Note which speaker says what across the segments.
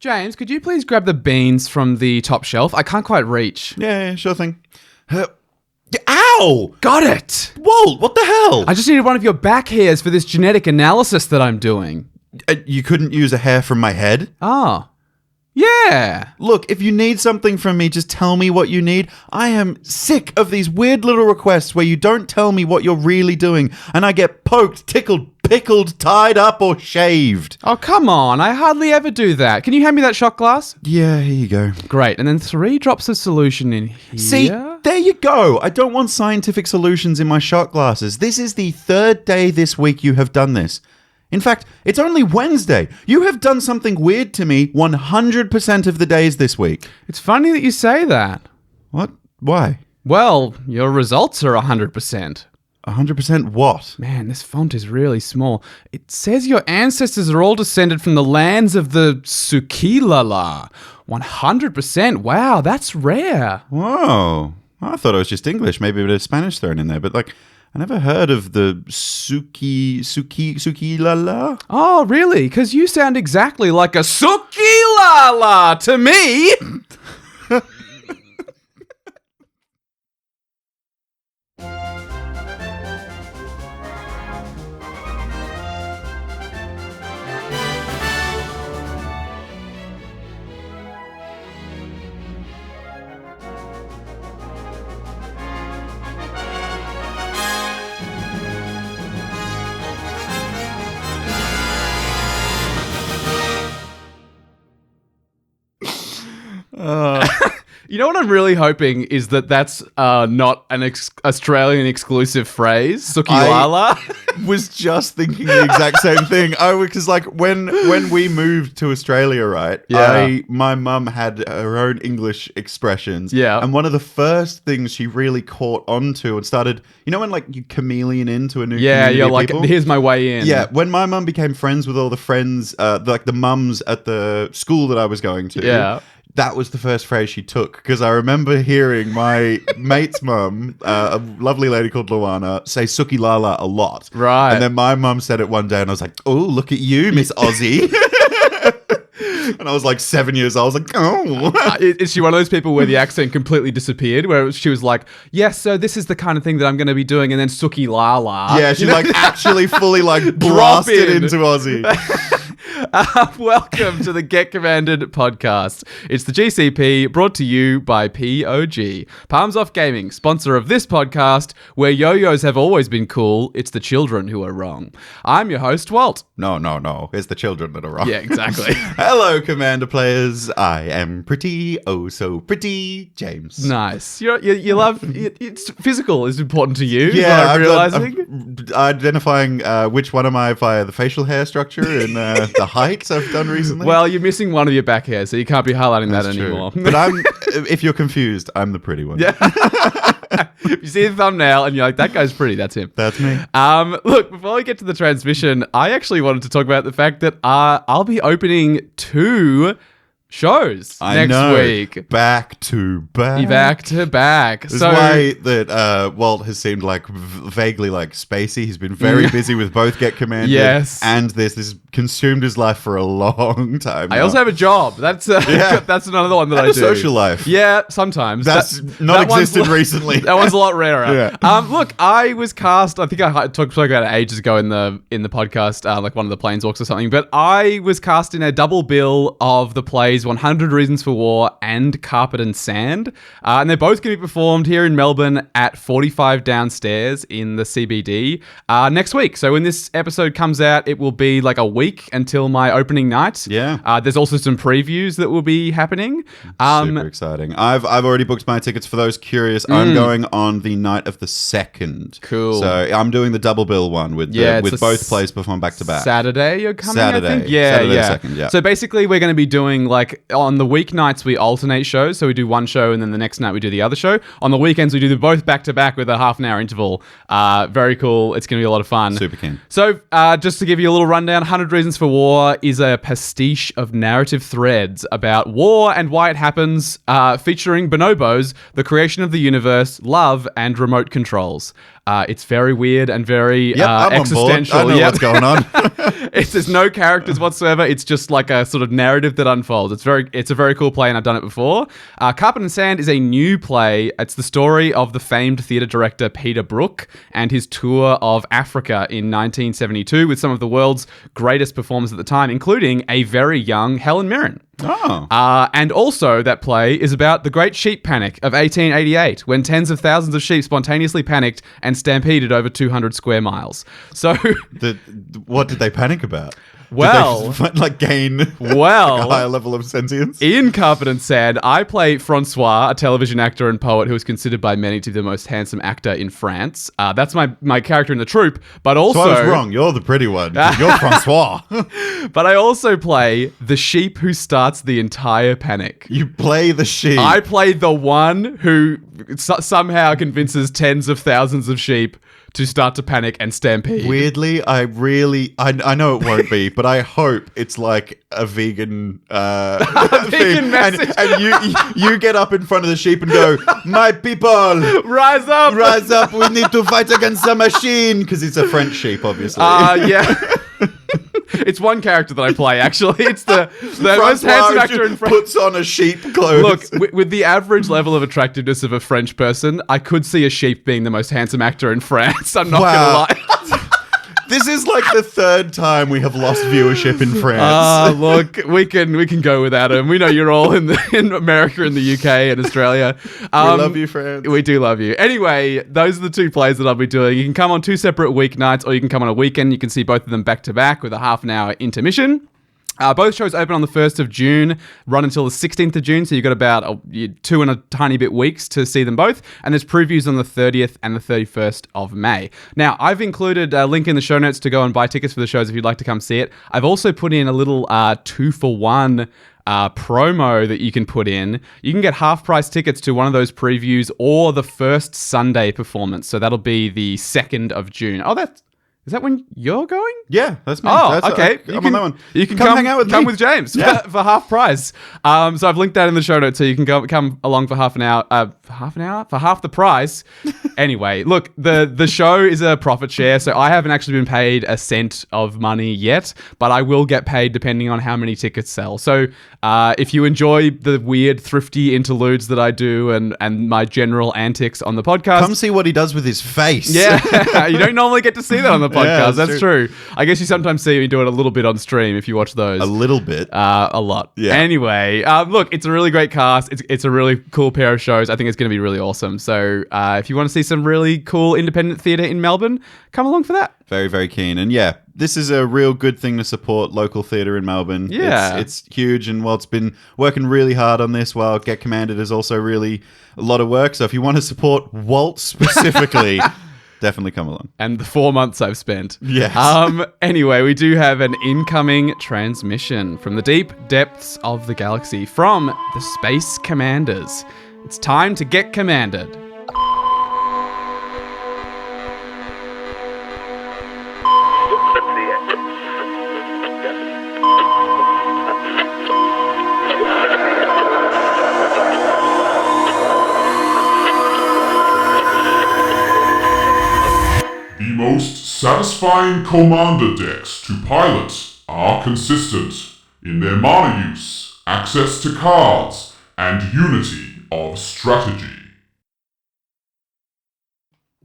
Speaker 1: James, could you please grab the beans from the top shelf? I can't quite reach.
Speaker 2: Yeah, sure thing. Ow!
Speaker 1: Got it!
Speaker 2: Walt, what the hell?
Speaker 1: I just needed one of your back hairs for this genetic analysis that I'm doing.
Speaker 2: You couldn't use a hair from my head?
Speaker 1: Oh. Yeah.
Speaker 2: Look, if you need something from me, just tell me what you need. I am sick of these weird little requests where you don't tell me what you're really doing, and I get poked, tickled, pickled, tied up, or shaved.
Speaker 1: Oh, come on. I hardly ever do that. Can you hand me that shot glass?
Speaker 2: Yeah, here you go.
Speaker 1: Great. And then 3 drops of solution in here.
Speaker 2: See, there you go. I don't want scientific solutions in my shot glasses. This is the 3rd day this week you have done this. In fact, it's only Wednesday. You have done something weird to me 100% of the days this week.
Speaker 1: It's funny that you say that.
Speaker 2: What? Why?
Speaker 1: Well, your results are 100%.
Speaker 2: 100% what?
Speaker 1: Man, this font is really small. It says your ancestors are all descended from the lands of the Sukilala. 100%. Wow, that's rare.
Speaker 2: Whoa. I thought it was just English. Maybe a bit of Spanish thrown in there. But, I never heard of the Sukilala.
Speaker 1: Oh, really? Because you sound exactly like a Sukilala to me. You know what I'm really hoping is that that's not an Australian exclusive phrase, Sukilala.
Speaker 2: I was just thinking the exact same thing. Because when we moved to Australia, right?
Speaker 1: Yeah.
Speaker 2: My mum had her own English expressions.
Speaker 1: Yeah.
Speaker 2: And one of the first things she really caught onto and started, you know, when you chameleon into a new community
Speaker 1: you're
Speaker 2: of
Speaker 1: like,
Speaker 2: people?
Speaker 1: here's my way in.
Speaker 2: Yeah, when my mum became friends with all the friends, the mums at the school that I was going to.
Speaker 1: Yeah.
Speaker 2: That was the first phrase she took, because I remember hearing my mate's mum, a lovely lady called Luana, say Sukilala a lot.
Speaker 1: Right.
Speaker 2: And then my mum said it one day, and I was like, oh, look at you, Miss Aussie. And I was 7 years old. I was like, oh.
Speaker 1: Is she one of those people where the accent completely disappeared? Where she was like, yes, so this is the kind of thing that I'm going to be doing. And then Sukilala.
Speaker 2: Yeah, she actually fully blasted into Aussie.
Speaker 1: Welcome to the Get Commanded podcast. It's the GCP, brought to you by POG. Palms Off Gaming, sponsor of this podcast, where yo-yos have always been cool. It's the children who are wrong. I'm your host, Walt.
Speaker 2: No. It's the children that are wrong.
Speaker 1: Yeah, exactly.
Speaker 2: Hello, Commander players. I am pretty, oh so pretty, James.
Speaker 1: Nice. You love... It's physical is important to you,
Speaker 2: Yeah,
Speaker 1: I'm
Speaker 2: I'm
Speaker 1: realizing.
Speaker 2: Identifying which one am I via the facial hair structure and the height I've done recently.
Speaker 1: Well, you're missing one of your back hairs, so you can't be highlighting that anymore.
Speaker 2: But if you're confused, I'm the pretty one.
Speaker 1: Yeah. If you see the thumbnail and you're like, that guy's pretty, that's him.
Speaker 2: That's me.
Speaker 1: Look, before we get to the transmission, I actually wanted to talk about the fact that I'll be opening 2 shows next week.
Speaker 2: Back to back.
Speaker 1: Back to back.
Speaker 2: This is why that Walt has seemed vaguely spacey. He's been very busy with both Get Commanded and this. This has consumed his life for a long time now.
Speaker 1: I also have a job. That's that's another one that I do.
Speaker 2: A social life.
Speaker 1: Yeah, sometimes.
Speaker 2: That's not existed recently.
Speaker 1: That one's a lot rarer.
Speaker 2: Yeah.
Speaker 1: Look, I was cast. I think I spoke about it ages ago in the podcast, one of the Planeswalks or something. But I was cast in a double bill of the plays 100 Reasons for War and Carpet and Sand, and they're both going to be performed here in Melbourne at 45 Downstairs in the CBD next week. So when this episode comes out, it will be a week until my opening night.
Speaker 2: Yeah.
Speaker 1: There's also some previews that will be happening.
Speaker 2: Super exciting. I've already booked my tickets for those curious. I'm going on the night of the 2nd.
Speaker 1: Cool.
Speaker 2: So I'm doing the double bill one with both plays performed back to back.
Speaker 1: Saturday you're coming,
Speaker 2: Saturday.
Speaker 1: I think? Yeah,
Speaker 2: Saturday
Speaker 1: yeah.
Speaker 2: 2nd, yeah.
Speaker 1: So basically we're going to be doing on the weeknights we alternate shows. So we do one show and then the next night we do the other show. On the weekends we do them both back to back with a half an hour interval. Very cool. It's going to be a lot of fun.
Speaker 2: Super keen.
Speaker 1: So just to give you a little rundown, 100 Reasons for War is a pastiche of narrative threads about war and why it happens, featuring bonobos, the creation of the universe, love, and remote controls. It's very weird and very
Speaker 2: I'm
Speaker 1: existential.
Speaker 2: on board. I know what's going on.
Speaker 1: There's no characters whatsoever. It's just like a sort of narrative that unfolds. It's a very cool play, and I've done it before. Carpet and Sand is a new play. It's the story of the famed theatre director Peter Brook and his tour of Africa in 1972 with some of the world's greatest performers at the time, including a very young Helen Mirren.
Speaker 2: Oh.
Speaker 1: And also that play is about the Great Sheep Panic of 1888, when tens of thousands of sheep spontaneously panicked and stampeded over 200 square miles. So,
Speaker 2: What did they panic about?
Speaker 1: Well,
Speaker 2: did they gain a higher level of sentience?
Speaker 1: In Carpet and Sand, I play Francois, a television actor and poet who is considered by many to be the most handsome actor in France. That's my character in the troupe, but also...
Speaker 2: So I was wrong. You're the pretty one. You're Francois.
Speaker 1: But I also play the sheep who starts the entire panic.
Speaker 2: You play the sheep.
Speaker 1: I play the one who somehow convinces tens of thousands of sheep to start to panic and stampede.
Speaker 2: Weirdly, I know it won't be, but I hope it's like a vegan
Speaker 1: vegan message.
Speaker 2: And you get up in front of the sheep and go, "My people,
Speaker 1: rise up,
Speaker 2: we need to fight against the machine," because it's a French sheep, obviously.
Speaker 1: Yeah. It's one character that I play, actually. It's the most handsome actor in France.
Speaker 2: Puts on a sheep clothes.
Speaker 1: Look, with the average level of attractiveness of a French person, I could see a sheep being the most handsome actor in France. I'm not going to lie.
Speaker 2: This is like the third time we have lost viewership in France.
Speaker 1: Look, we can go without him. We know you're all in America and the UK and Australia.
Speaker 2: We love you, France.
Speaker 1: We do love you. Anyway, those are the two plays that I'll be doing. You can come on 2 separate weeknights, or you can come on a weekend. You can see both of them back to back with a half an hour intermission. Both shows open on the 1st of June, run until the 16th of June, so you've got about 2 and a tiny bit weeks to see them both, and there's previews on the 30th and the 31st of May. Now, I've included a link in the show notes to go and buy tickets for the shows if you'd like to come see it. I've also put in a little 2-for-1 promo that you can put in. You can get half-price tickets to one of those previews or the first Sunday performance, so that'll be the 2nd of June. Is that when you're going?
Speaker 2: Yeah, that's me.
Speaker 1: Okay.
Speaker 2: I'm on that one.
Speaker 1: You can
Speaker 2: come hang out with me.
Speaker 1: Come with James for half price. So I've linked that in the show notes, so you can come along for half an hour. For half the price. Anyway, look, the show is a profit share, so I haven't actually been paid a cent of money yet, but I will get paid depending on how many tickets sell. So if you enjoy the weird, thrifty interludes that I do and my general antics on the podcast,
Speaker 2: come see what he does with his face.
Speaker 1: Yeah, you don't normally get to see that on the podcast.
Speaker 2: Yeah,
Speaker 1: that's true. I guess you sometimes see me do it a little bit on stream if you watch those.
Speaker 2: A little bit.
Speaker 1: A lot.
Speaker 2: Yeah.
Speaker 1: Anyway, look, it's a really great cast. It's a really cool pair of shows. I think it's going to be really awesome. So if you want to see some really cool independent theatre in Melbourne, come along for that.
Speaker 2: Very, very keen. And yeah, this is a real good thing to support local theatre in Melbourne.
Speaker 1: Yeah.
Speaker 2: It's huge, and Walt's been working really hard on this, while Get Commanded is also really a lot of work. So if you want to support Walt specifically... definitely come along.
Speaker 1: And the 4 months I've spent.
Speaker 2: Yes.
Speaker 1: Anyway, we do have an incoming transmission from the deep depths of the galaxy from the Space Commanders. It's time to get commanded.
Speaker 3: Most satisfying commander decks to pilots are consistent in their mana use, access to cards, and unity of strategy.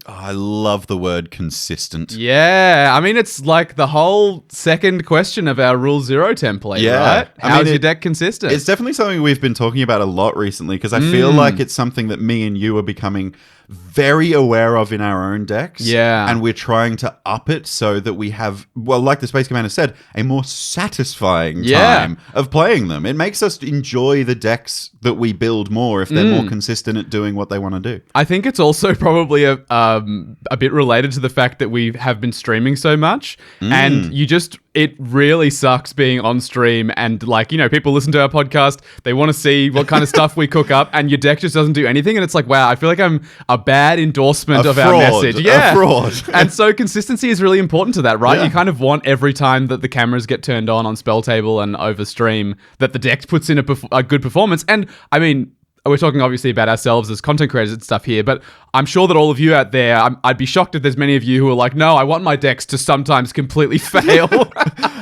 Speaker 2: Oh, I love the word consistent.
Speaker 1: Yeah, I mean, it's like the whole second question of our Rule Zero template, right? How's your deck consistent?
Speaker 2: It's definitely something we've been talking about a lot recently, because I feel like it's something that me and you are becoming very aware of in our own decks.
Speaker 1: Yeah.
Speaker 2: And we're trying to up it so that we have, well, like the Space Commander said, a more satisfying time of playing them. It makes us enjoy the decks that we build more if they're more consistent at doing what they want to do.
Speaker 1: I think it's also probably a bit related to the fact that we have been streaming so much, and it really sucks being on stream and, like, you know, people listen to our podcast, they want to see what kind of stuff we cook up, and your deck just doesn't do anything, and it's like, wow, I feel like I'm a bad endorsement of our message. Yeah.
Speaker 2: A fraud.
Speaker 1: And so consistency is really important to that, right?
Speaker 2: Yeah.
Speaker 1: You kind of want every time that the cameras get turned on Spell Table and over stream that the deck puts in a good performance. And I mean, we're talking obviously about ourselves as content creators and stuff here, but I'm sure that all of you out there, I'd be shocked if there's many of you who are like, no, I want my decks to sometimes completely fail.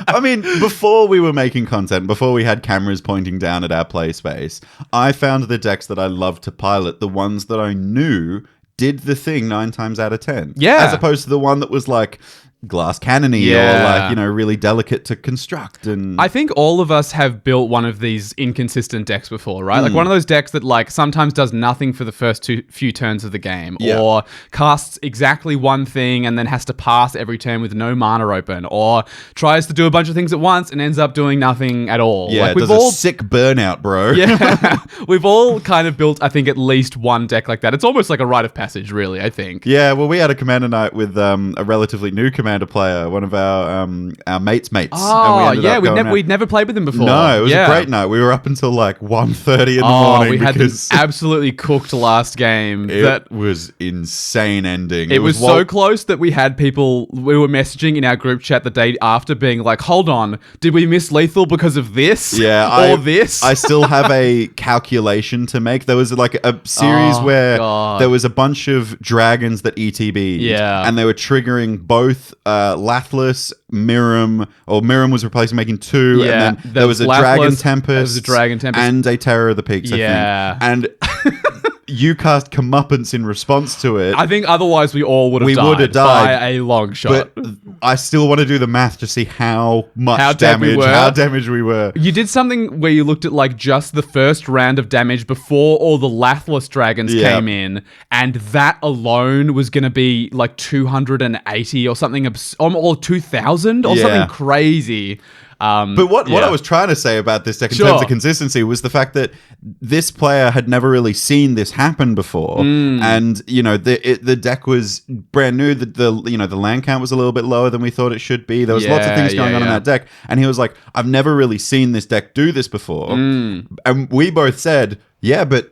Speaker 2: I mean, before we were making content, before we had cameras pointing down at our play space, I found the decks that I loved to pilot, the ones that I knew did the thing 9 times out of 10.
Speaker 1: Yeah.
Speaker 2: As opposed to the one that was like glass cannony or like, you know, really delicate to construct. And
Speaker 1: I think all of us have built one of these inconsistent decks before, right? Like one of those decks that like sometimes does nothing for the first few turns of the game, or casts exactly one thing and then has to pass every turn with no mana open, or tries to do a bunch of things at once and ends up doing nothing at all.
Speaker 2: yeah,
Speaker 1: like
Speaker 2: it does a sick burnout, bro.
Speaker 1: Yeah, we've all kind of built, I think, at least one deck like that. It's almost like a rite of passage, really, I think.
Speaker 2: Yeah, well, we had a commander night with a relatively new commander player, one of our mates.
Speaker 1: Oh,
Speaker 2: and
Speaker 1: yeah, we'd never played with him before.
Speaker 2: No, it was a great night. We were up until like 1:30 in the morning.
Speaker 1: We had this absolutely cooked last game.
Speaker 2: That was insane ending.
Speaker 1: It was so close that we had people, we were messaging in our group chat the day after being like, hold on, did we miss lethal because of this?
Speaker 2: Yeah.
Speaker 1: Or this?
Speaker 2: I still have a calculation to make. There was like a series where there was a bunch of dragons that ETB'd.
Speaker 1: Yeah.
Speaker 2: And they were triggering both Lathless, Miram, or Miram was replacing making 2, and then there was a Dragon Tempest, and a Terror of the Peaks, I think. And you cast Comeuppance in response to it.
Speaker 1: I think otherwise we all would have died by a long shot.
Speaker 2: But I still want to do the math to see how damaged we were.
Speaker 1: You did something where you looked at like just the first round of damage before all the Lathless dragons came in, and that alone was going to be like 280 or something, or 2,000 or something crazy.
Speaker 2: But what I was trying to say about this deck in terms of consistency was the fact that this player had never really seen this happen before, and you know the deck was brand new. The land count was a little bit lower than we thought it should be. There was lots of things going on in that deck, and he was like, "I've never really seen this deck do this before." And we both said, "Yeah, but."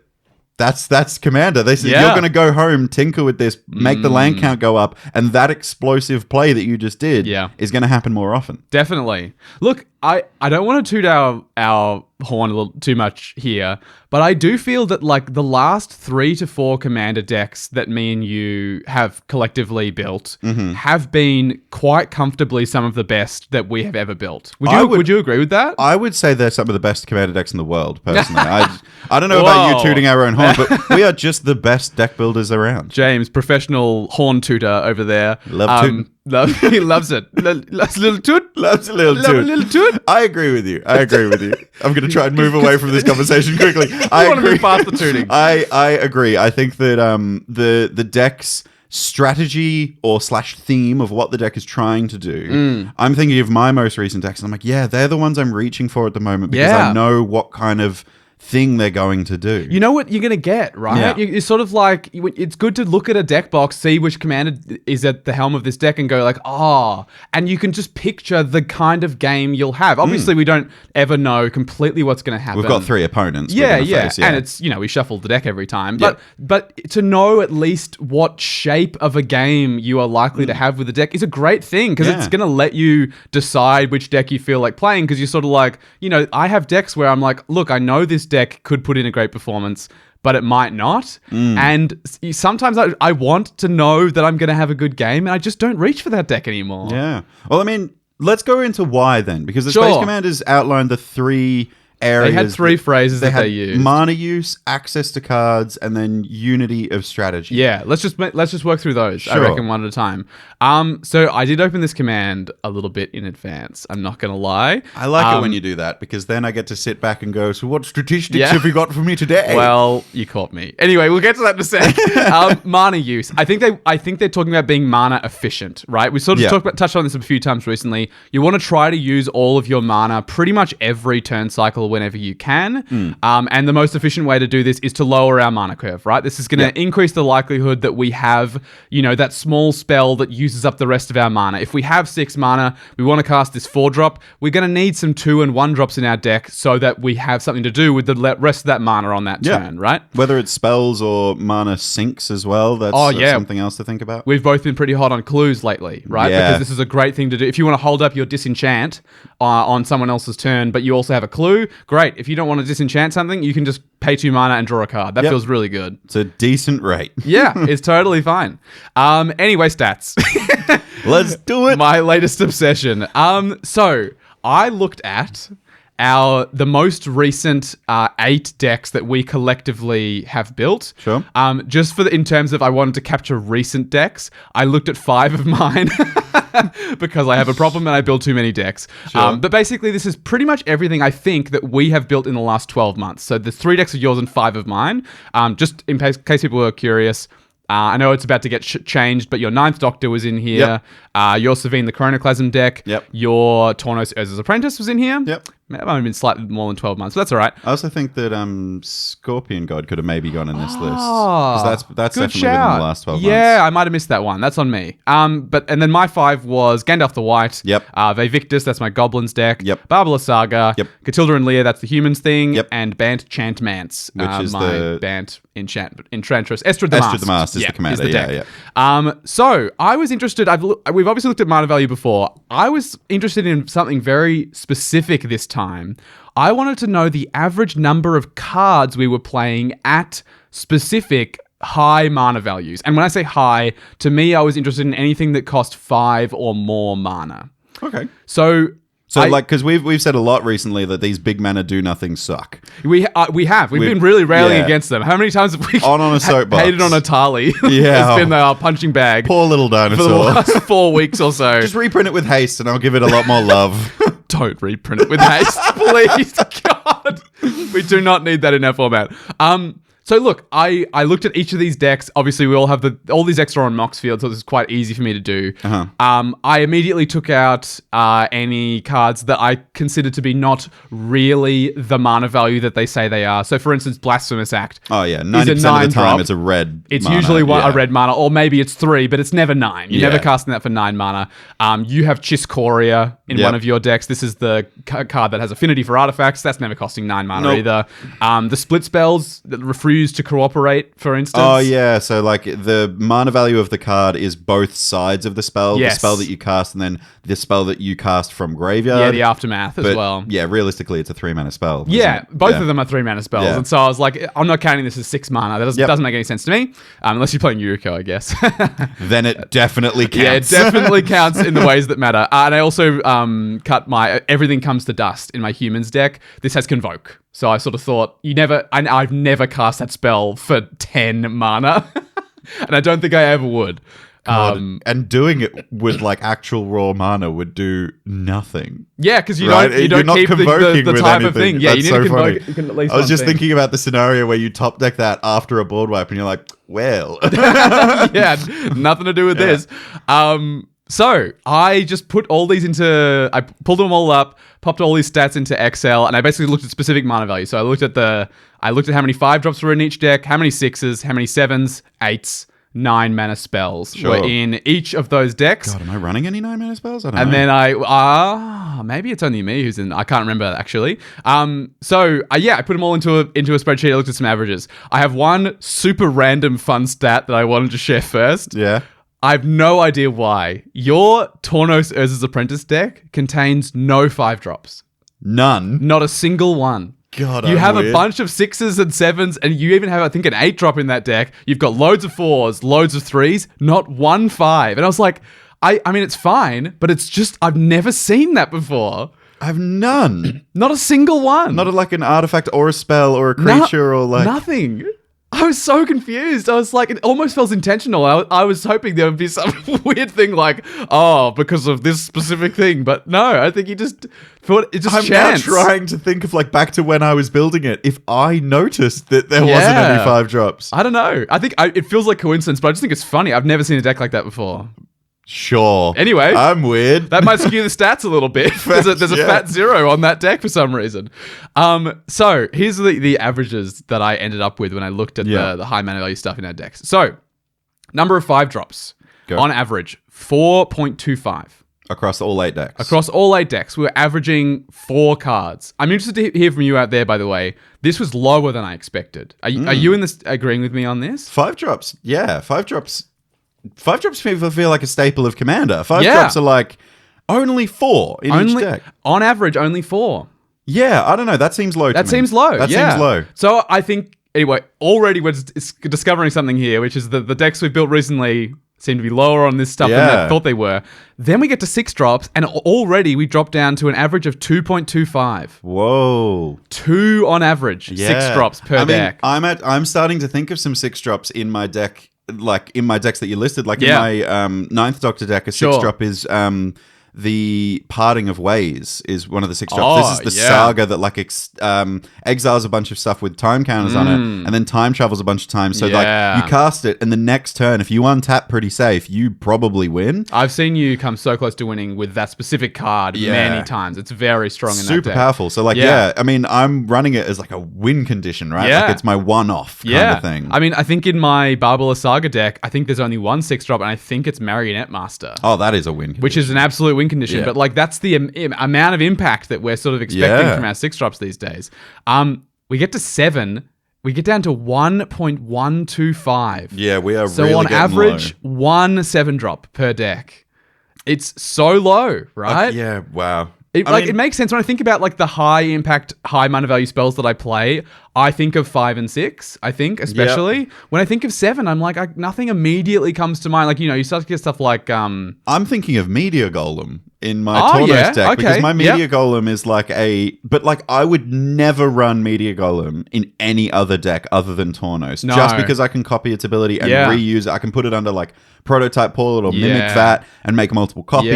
Speaker 2: That's Commander. They said, you're going to go home, tinker with this, make the land count go up, and that explosive play that you just did is going to happen more often.
Speaker 1: Definitely. Look, I don't want to toot our horn a little too much here, but I do feel that like the last 3 to 4 Commander decks that me and you have collectively built have been quite comfortably some of the best that we have ever built. Would you agree with that?
Speaker 2: I would say they're some of the best Commander decks in the world, personally. I don't know about you tooting our own horn, but we are just the best deck builders around.
Speaker 1: James, professional horn tooter over there.
Speaker 2: Love tooting.
Speaker 1: He loves it. Loves a little toot.
Speaker 2: Loves a little toot. I agree with you. I'm going to try and move away from this conversation quickly. I
Speaker 1: want to move past the tooting.
Speaker 2: I agree. I think that the deck's strategy or / theme of what the deck is trying to do. I'm thinking of my most recent decks, and I'm like, yeah, they're the ones I'm reaching for at the moment because I know what kind of thing they're going to do.
Speaker 1: You know what you're going to get, right?
Speaker 2: Yeah.
Speaker 1: You're sort of like, it's good to look at a deck box, see which commander is at the helm of this deck and go like, and you can just picture the kind of game you'll have. Obviously, we don't ever know completely what's going to happen.
Speaker 2: We've got 3 opponents.
Speaker 1: Yeah. And it's, we shuffle the deck every time. But to know at least what shape of a game you are likely to have with the deck is a great thing because it's going to let you decide which deck you feel like playing because you're sort of like, I have decks where I'm like, look, I know this deck could put in a great performance, but it might not. And sometimes I want to know that I'm going to have a good game, and I just don't reach for that deck anymore.
Speaker 2: Yeah. Well, I mean, let's go into why then, because the Space Commanders outlined the 3 areas.
Speaker 1: They had 3 phrases that they used:
Speaker 2: mana use, access to cards, and then unity of strategy.
Speaker 1: Yeah, let's just work through those. I reckon one at a time. So I did open this command a little bit in advance. I'm not gonna lie.
Speaker 2: I like it when you do that because then I get to sit back and go, so what statistics have you got for me today?
Speaker 1: Well, you caught me. Anyway, we'll get to that in a sec. Mana use. I think they're talking about being mana efficient, right? We sort of touched on this a few times recently. You want to try to use all of your mana pretty much every turn cycle whenever you can. And the most efficient way to do this is to lower our mana curve, right? This is going to increase the likelihood that we have, that small spell that uses up the rest of our mana. If we have 6 mana, we want to cast this 4-drop, we're going to need some 2 and 1 drops in our deck so that we have something to do with the rest of that mana on that turn, right?
Speaker 2: Whether it's spells or mana sinks as well, that's something else to think about.
Speaker 1: We've both been pretty hot on clues lately, right?
Speaker 2: Yeah.
Speaker 1: Because this is a great thing to do. If you want to hold up your disenchant on someone else's turn, but you also have a clue, great. If you don't want to disenchant something, you can just pay 2 mana and draw a card. That feels really good.
Speaker 2: It's a decent rate.
Speaker 1: Yeah, it's totally fine. Anyway, stats.
Speaker 2: Let's do it.
Speaker 1: My latest obsession. So I looked at the most recent 8 decks that we collectively have built.
Speaker 2: Sure.
Speaker 1: Just in terms of I wanted to capture recent decks, I looked at 5 of mine because I have a problem and I build too many decks.
Speaker 2: Sure.
Speaker 1: But basically, this is pretty much everything I think that we have built in the last 12 months. So there's 3 decks of yours and 5 of mine. Just in case people are curious. I know it's about to get changed, but your 9th Doctor was in here.
Speaker 2: Yep.
Speaker 1: Your Savine the Chronoclasm deck.
Speaker 2: Yep.
Speaker 1: Your Tornos Urza's Apprentice was in here.
Speaker 2: Yep.
Speaker 1: That might have been slightly more than 12 months, but that's all right.
Speaker 2: I also think that Scorpion God could have maybe gone in this list. 'Cause that's
Speaker 1: Good
Speaker 2: definitely
Speaker 1: shout.
Speaker 2: within the last 12 months.
Speaker 1: Yeah, I might have missed that one. That's on me. And then my 5 was Gandalf the White.
Speaker 2: Yep.
Speaker 1: Vevictus, that's my Goblins deck.
Speaker 2: Yep.
Speaker 1: Barbala Saga.
Speaker 2: Yep.
Speaker 1: Catilda and Lear, that's the Humans thing.
Speaker 2: Yep.
Speaker 1: And Bant Chant Mance,
Speaker 2: Which is
Speaker 1: my
Speaker 2: the...
Speaker 1: Bant Enchantress. Estrad the
Speaker 2: Estrad the Mast is the commander.
Speaker 1: is the deck.
Speaker 2: Yeah.
Speaker 1: So I was interested. We've obviously looked at mana value before. I was interested in something very specific this time. I wanted to know the average number of cards we were playing at specific high mana values. And when I say high, to me, I was interested in anything that cost 5 or more mana.
Speaker 2: Okay.
Speaker 1: So
Speaker 2: because we've said a lot recently that these big mana do nothing suck.
Speaker 1: We've been really railing
Speaker 2: yeah.
Speaker 1: against them. How many times have we
Speaker 2: On a soapbox.
Speaker 1: hated on Atali?
Speaker 2: Yeah.
Speaker 1: It's been our punching bag
Speaker 2: Poor little
Speaker 1: for the
Speaker 2: dinosaur.
Speaker 1: last 4 weeks or so.
Speaker 2: Just reprint it with haste and I'll give it a lot more love.
Speaker 1: Don't reprint it with haste, please. God, we do not need that in our format. So look, I looked at each of these decks. Obviously, we all have all these decks are on Mox Field, so this is quite easy for me to do.
Speaker 2: Uh-huh.
Speaker 1: I immediately took out any cards that I considered to be not really the mana value that they say they are. So, for instance, Blasphemous Act.
Speaker 2: Oh yeah, 90%
Speaker 1: is a
Speaker 2: of the
Speaker 1: 9
Speaker 2: time
Speaker 1: drop.
Speaker 2: it's a red.
Speaker 1: It's
Speaker 2: mana.
Speaker 1: usually
Speaker 2: Yeah.
Speaker 1: a red mana, or maybe it's 3, but it's never 9. You're never casting that for 9 mana. You have Chiskoria in one of your decks. This is the card that has affinity for artifacts. That's never costing 9 mana either. The split spells that refuse to cooperate, for instance.
Speaker 2: Oh yeah, so like the mana value of the card is both sides of the spell.
Speaker 1: Yes.
Speaker 2: The spell that you cast and then the spell that you cast from graveyard.
Speaker 1: Yeah, the Aftermath as
Speaker 2: But,
Speaker 1: well.
Speaker 2: Yeah, realistically it's a 3 mana spell.
Speaker 1: Yeah,
Speaker 2: isn't it?
Speaker 1: both of them are 3 mana spells.
Speaker 2: Yeah.
Speaker 1: And so I was like, I'm not counting this as 6 mana. That doesn't make any sense to me. Unless you're playing Yuriko, I guess.
Speaker 2: Then it definitely counts.
Speaker 1: Yeah, it definitely counts in the ways that matter. And I also cut my Everything Comes to Dust in my Humans deck. This has Convoke. So I sort of thought, I've never cast that spell for 10 mana. And I don't think I ever would.
Speaker 2: God, and doing it with like actual raw mana would do nothing.
Speaker 1: Yeah, because you
Speaker 2: Right?
Speaker 1: don't
Speaker 2: You're
Speaker 1: keep
Speaker 2: not
Speaker 1: the
Speaker 2: convoking
Speaker 1: type
Speaker 2: with
Speaker 1: of
Speaker 2: anything.
Speaker 1: thing. Yeah,
Speaker 2: That's
Speaker 1: you need to
Speaker 2: so funny.
Speaker 1: convoke. You can at least
Speaker 2: I was
Speaker 1: one
Speaker 2: just
Speaker 1: thing.
Speaker 2: thinking about the scenario where you top deck that after a board wipe and you're like, well.
Speaker 1: Yeah, nothing to do with this. So I just put all these I pulled them all up, popped all these stats into Excel, and I basically looked at specific mana value. So I looked at how many 5 drops were in each deck, how many 6s, how many 7s, 8s, 9 mana spells were in each of those decks.
Speaker 2: God, am I running any 9 mana spells? I don't know.
Speaker 1: And then maybe it's only me who's in. I can't remember actually. I put them all into a spreadsheet. I looked at some averages. I have one super random fun stat that I wanted to share first.
Speaker 2: Yeah.
Speaker 1: I have no idea why. Your Tornos Urza's Apprentice deck contains no 5 drops.
Speaker 2: None.
Speaker 1: Not a single one.
Speaker 2: God,
Speaker 1: you have
Speaker 2: weird.
Speaker 1: a bunch of 6s and 7s, and you even have, I think, an 8 drop in that deck. You've got loads of 4s, loads of 3s, not one 5. And I was like, I mean, it's fine, but it's just, I've never seen that before.
Speaker 2: I have none.
Speaker 1: Not a single one.
Speaker 2: Not like an artifact or a spell or a creature or like...
Speaker 1: Nothing. I was so confused. I was like, it almost felt intentional. I was hoping there would be some weird thing like, because of this specific thing. But no, I think you just thought it just
Speaker 2: I'm
Speaker 1: chance.
Speaker 2: now trying to think of like back to when I was building it. If I noticed that there wasn't any 5 drops.
Speaker 1: I don't know. I think it feels like coincidence, but I just think it's funny. I've never seen a deck like that before.
Speaker 2: Sure.
Speaker 1: Anyway.
Speaker 2: I'm weird.
Speaker 1: That might skew the stats a little bit. There's a fat 0 on that deck for some reason. So here's the averages that I ended up with when I looked at the high mana value stuff in our decks. So number of 5 drops on average 4.25
Speaker 2: Across all 8 decks.
Speaker 1: across all 8 decks. We were averaging 4 cards. I'm interested to hear from you out there. By the way, this was lower than I expected. Are you in this agreeing with me on this?
Speaker 2: 5 drops. Yeah, 5 drops. 5 drops feel like a staple of Commander. 5
Speaker 1: Yeah.
Speaker 2: drops are like only 4 in each deck.
Speaker 1: On average, only 4.
Speaker 2: Yeah, I don't know. That seems low to me.
Speaker 1: That seems low.
Speaker 2: That
Speaker 1: yeah.
Speaker 2: seems low.
Speaker 1: So I think, anyway, already we're discovering something here, which is the decks we've built recently seem to be lower on this stuff than I thought they were. Then we get to 6 drops, and already we drop down to an average of 2.25.
Speaker 2: Whoa.
Speaker 1: 2 on average, 6 drops per deck.
Speaker 2: I'm starting to think of some 6 drops in my deck, like in my decks that you listed. Like in my Ninth Doctor deck, a 6 drop is the Parting of Ways is one of the 6 drops. This is the saga that like exiles a bunch of stuff with time counters on it, and then time travels a bunch of times. So like you cast it, and the next turn, if you untap pretty safe, you probably win.
Speaker 1: I've seen you come so close to winning with that specific card many times. It's very strong in that deck.
Speaker 2: Super powerful. So like, I mean, I'm running it as like a win condition, right? Like it's my one-off kind of thing.
Speaker 1: I mean, I think in my Barbala Saga deck, I think there's only one 6 drop, and I think it's Marionette Master.
Speaker 2: Oh, that is a win condition.
Speaker 1: Which is an absolute win condition, but like that's the amount of impact that we're sort of expecting from our 6 drops these days. We get to 7, we get down to 1.125.
Speaker 2: Yeah, we are
Speaker 1: so
Speaker 2: really
Speaker 1: on
Speaker 2: getting
Speaker 1: average,
Speaker 2: low.
Speaker 1: 1 7 drop per deck. It's so low, right?
Speaker 2: Yeah, wow.
Speaker 1: It makes sense when I think about like the high impact, high mana value spells that I play. I think of 5 and 6. I think especially when I think of 7, I'm like nothing immediately comes to mind. Like you start to get stuff like
Speaker 2: I'm thinking of Meteor Golem in my Tornos deck because my Meteor Golem is like but like I would never run Meteor Golem in any other deck other than Tornos, just because I can copy its ability and reuse it. I can put it under like Prototype Portal or Mimic Vat and make multiple copies.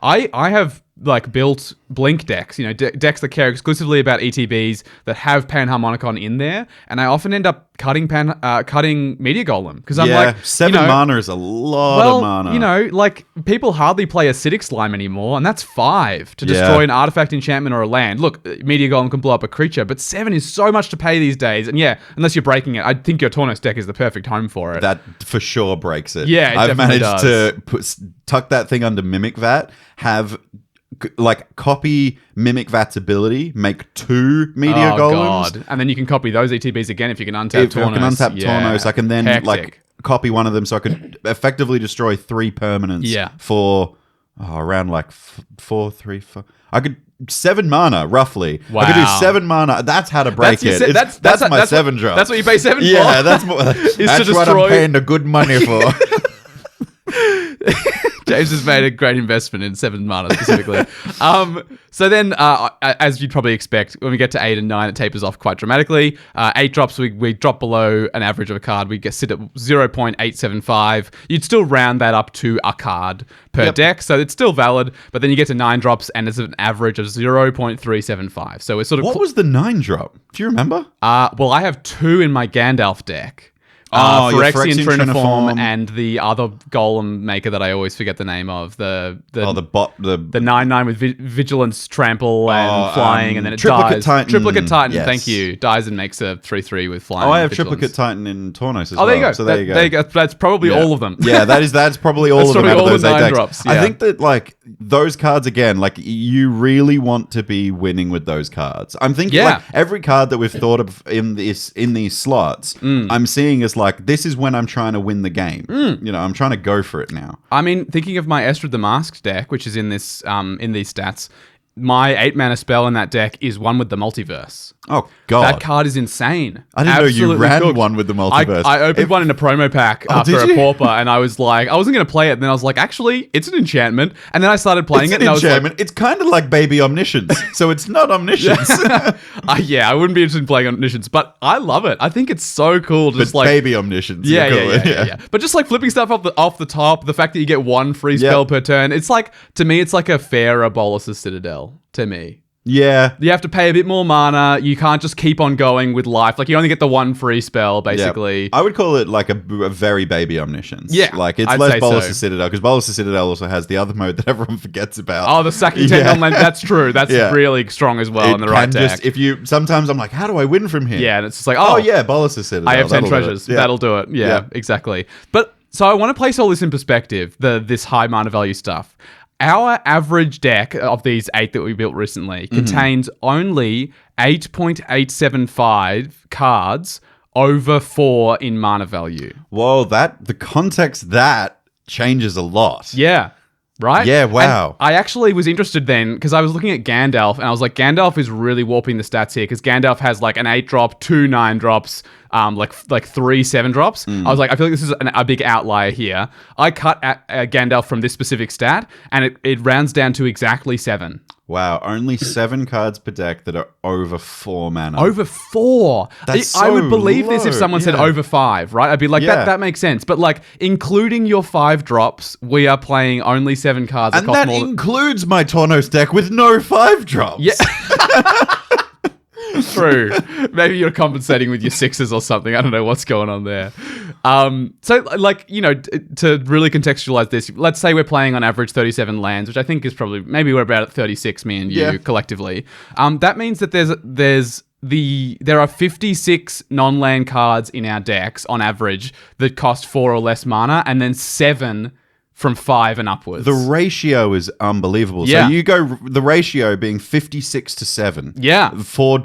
Speaker 2: I have like built Blink decks, decks that care exclusively about ETBs that have Panharmonicon in there, and I often end up cutting Meteor Golem because I'm like 7 mana is a lot of mana.
Speaker 1: Like people hardly play Acidic Slime anymore, and that's 5 to destroy an artifact, enchantment, or a land. Look, Meteor Golem can blow up a creature, but 7 is so much to pay these days, and unless you're breaking it, I think your Tornos deck is the perfect home for it.
Speaker 2: That for sure breaks it.
Speaker 1: Yeah,
Speaker 2: I've managed to tuck that thing under Mimic Vat, have like copy Mimic Vat's ability, make 2 Meteor Golems.
Speaker 1: God. And then you can copy those ETBs again if you can untap Tornos.
Speaker 2: I can untap Tornos, I can then like copy one of them so I could effectively destroy 3 permanents for around like 4. I could 7 mana roughly.
Speaker 1: Wow.
Speaker 2: I could do 7 mana. That's how to break it. That's my 7 drop.
Speaker 1: That's what you pay 7 for.
Speaker 2: Yeah, that's what I'm paying the good money for.
Speaker 1: James has made a great investment in 7 mana specifically. So then, as you'd probably expect, when we get to 8 and 9, it tapers off quite dramatically. 8 drops, we drop sit at 0.875. You'd still round that up to a card per deck, so it's still valid. But then you get to 9 drops, and it's an average of 0.375. So we're sort of...
Speaker 2: What was the 9 drop? Do you remember?
Speaker 1: Well, I have 2 in my Gandalf deck. Phyrexian Triniform and the other golem maker that I always forget the name of. The 9/9 with vigilance, trample, and flying, and then it dies. Triplicate Titan.
Speaker 2: Yes.
Speaker 1: Thank you. Dies and makes a 3/3 with flying.
Speaker 2: Oh, I have
Speaker 1: vigilance.
Speaker 2: Triplicate Titan in Tornos as well.
Speaker 1: There you go.
Speaker 2: So there you go.
Speaker 1: That's probably all of them.
Speaker 2: Yeah, that's probably all of them out of those 8 decks.
Speaker 1: Drops,
Speaker 2: I think that like those cards again, like you really want to be winning with those cards. I'm thinking like every card that we've thought of in these slots, I'm seeing as like this is when I'm trying to win the game. I'm trying to go for it now.
Speaker 1: I mean, thinking of my Estrad the Masked deck, which is in this in these stats, my 8 mana spell in that deck is one with the multiverse.
Speaker 2: Oh, God.
Speaker 1: That card is insane.
Speaker 2: I didn't know you ran one with the multiverse.
Speaker 1: I opened one in a promo pack after a pauper, and I was like, I wasn't going to play it. And then I was like, actually, it's an enchantment. And then I started playing it. And I was like,
Speaker 2: it's kind of like Baby Omniscience. So it's not Omniscience.
Speaker 1: I wouldn't be interested in playing Omniscience, but I love it. I think it's so cool. Just
Speaker 2: but
Speaker 1: like
Speaker 2: Baby Omniscience.
Speaker 1: Yeah. But just like flipping stuff off the top, the fact that you get 1 free spell per turn, it's like, to me, it's like a fairer Bolas's Citadel. To me.
Speaker 2: Yeah.
Speaker 1: You have to pay a bit more mana. You can't just keep on going with life. Like, you only get the 1 free spell, basically.
Speaker 2: Yep. I would call it like a very Baby Omniscience.
Speaker 1: Yeah.
Speaker 2: Like, it's less Bolas's Citadel, because Bolas's Citadel also has the other mode that everyone forgets about.
Speaker 1: Oh, the Sacking Tendon Land. That's true. That's really strong as well in the right deck.
Speaker 2: Sometimes I'm like, how do I win from here?
Speaker 1: Yeah, and it's just like,
Speaker 2: Bolas's Citadel.
Speaker 1: I have 10 treasures. That'll do it. Yeah, exactly. But, so I want to place all this in perspective, this high mana value stuff. Our average deck of these 8 that we built recently contains only 8.875 cards over 4 in mana value.
Speaker 2: Whoa, the context that changes a lot.
Speaker 1: Yeah. right?
Speaker 2: Yeah, wow.
Speaker 1: And I actually was interested then because I was looking at Gandalf and I was like, Gandalf is really warping the stats here because Gandalf has like an 8 drop, 2 9 drops, like 3 7 drops. I was like, I feel like this is a big outlier here. I cut Gandalf from this specific stat and it rounds down to exactly 7.
Speaker 2: Wow, only 7 cards per deck that are over 4 mana.
Speaker 1: Over 4.
Speaker 2: That's
Speaker 1: I would
Speaker 2: so
Speaker 1: believe this if
Speaker 2: low,
Speaker 1: someone said
Speaker 2: yeah.
Speaker 1: over 5, right? I'd be like,
Speaker 2: Yeah.
Speaker 1: that makes sense. But like, including your 5 drops, we are playing only 7 cards that
Speaker 2: And
Speaker 1: cost
Speaker 2: that
Speaker 1: more.
Speaker 2: includes my Tornos deck with no 5 drops.
Speaker 1: Yeah. True. Maybe you're compensating with your 6s or something. I don't know what's going on there. So, like, you know, to really contextualize this, let's say we're playing on average 37 lands, which I think is probably, maybe we're about at 36, me and you
Speaker 2: Yeah.
Speaker 1: collectively. That means that there are 56 non-land cards in our decks on average that cost 4 or less mana, and then 7 from 5 and upwards.
Speaker 2: The ratio is unbelievable.
Speaker 1: Yeah.
Speaker 2: So you go, the ratio being 56 to 7.
Speaker 1: Yeah.
Speaker 2: 4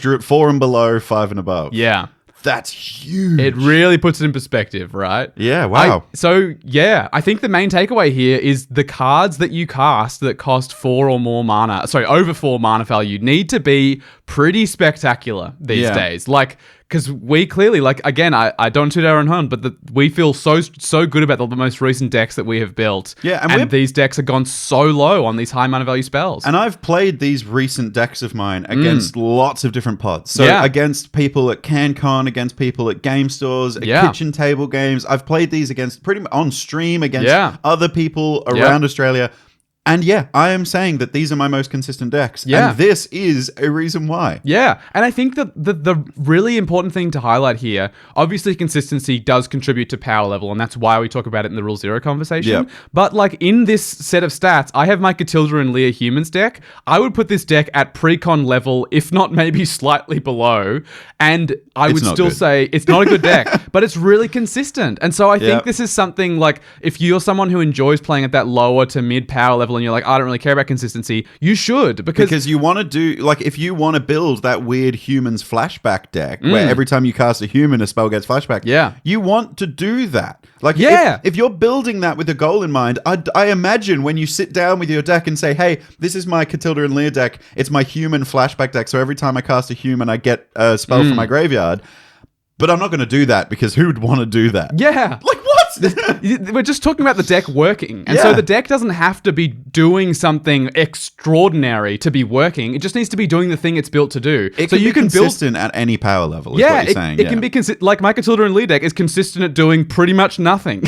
Speaker 2: and below, 5 and above.
Speaker 1: Yeah.
Speaker 2: That's huge.
Speaker 1: It really puts it in perspective, right?
Speaker 2: Yeah, wow.
Speaker 1: I think the main takeaway here is the cards that you cast that cost 4 or more mana, over 4 mana value, need to be pretty spectacular these
Speaker 2: Yeah.
Speaker 1: days. Like, because we clearly, like, again, I don't toot our own horn, but we feel so good about the most recent decks that we have built.
Speaker 2: Yeah,
Speaker 1: and these decks have gone so low on these high mana value spells.
Speaker 2: And I've played these recent decks of mine against lots of different pods. So
Speaker 1: Yeah.
Speaker 2: against people at CanCon, against people at game stores, at
Speaker 1: Yeah.
Speaker 2: kitchen table games. I've played these against pretty much on stream against
Speaker 1: Yeah.
Speaker 2: other people around Australia. And yeah, I am saying that these are my most consistent decks.
Speaker 1: Yeah.
Speaker 2: And this is a reason why.
Speaker 1: Yeah, and I think that the really important thing to highlight here, obviously consistency does contribute to power level, and that's why we talk about it in the Rule Zero conversation.
Speaker 2: Yep.
Speaker 1: But like in this set of stats, I have my Catilda and Leah Humans deck. I would put this deck at pre-con level, if not maybe slightly below, and I
Speaker 2: It's
Speaker 1: would
Speaker 2: not
Speaker 1: still
Speaker 2: good.
Speaker 1: say it's not a good deck, but it's really consistent. And so I think
Speaker 2: Yep.
Speaker 1: this is something like, if you're someone who enjoys playing at that lower to mid power level and you're like, I don't really care about consistency, you should, because
Speaker 2: you want to do, like, if you want to build that weird humans flashback deck where every time you cast a human, a spell gets flashback.
Speaker 1: Yeah.
Speaker 2: You want to do that. Like,
Speaker 1: Yeah.
Speaker 2: if you're building that with a goal in mind, I imagine when you sit down with your deck and say, hey, this is my Catilda and Lear deck, it's my human flashback deck, so every time I cast a human, I get a spell from my graveyard. But I'm not going to do that because who would want to do that?
Speaker 1: yeah.
Speaker 2: Like, what?
Speaker 1: We're just talking about the deck working. And so
Speaker 2: Yeah.
Speaker 1: the deck doesn't have to be doing something extraordinary to be working. It just needs to be doing the thing it's built to do.
Speaker 2: It
Speaker 1: so
Speaker 2: can
Speaker 1: you
Speaker 2: be
Speaker 1: can build.
Speaker 2: consistent at any power level, is
Speaker 1: Yeah,
Speaker 2: what you're saying.
Speaker 1: it can be like my Catilda and Lee deck is consistent at doing pretty much nothing.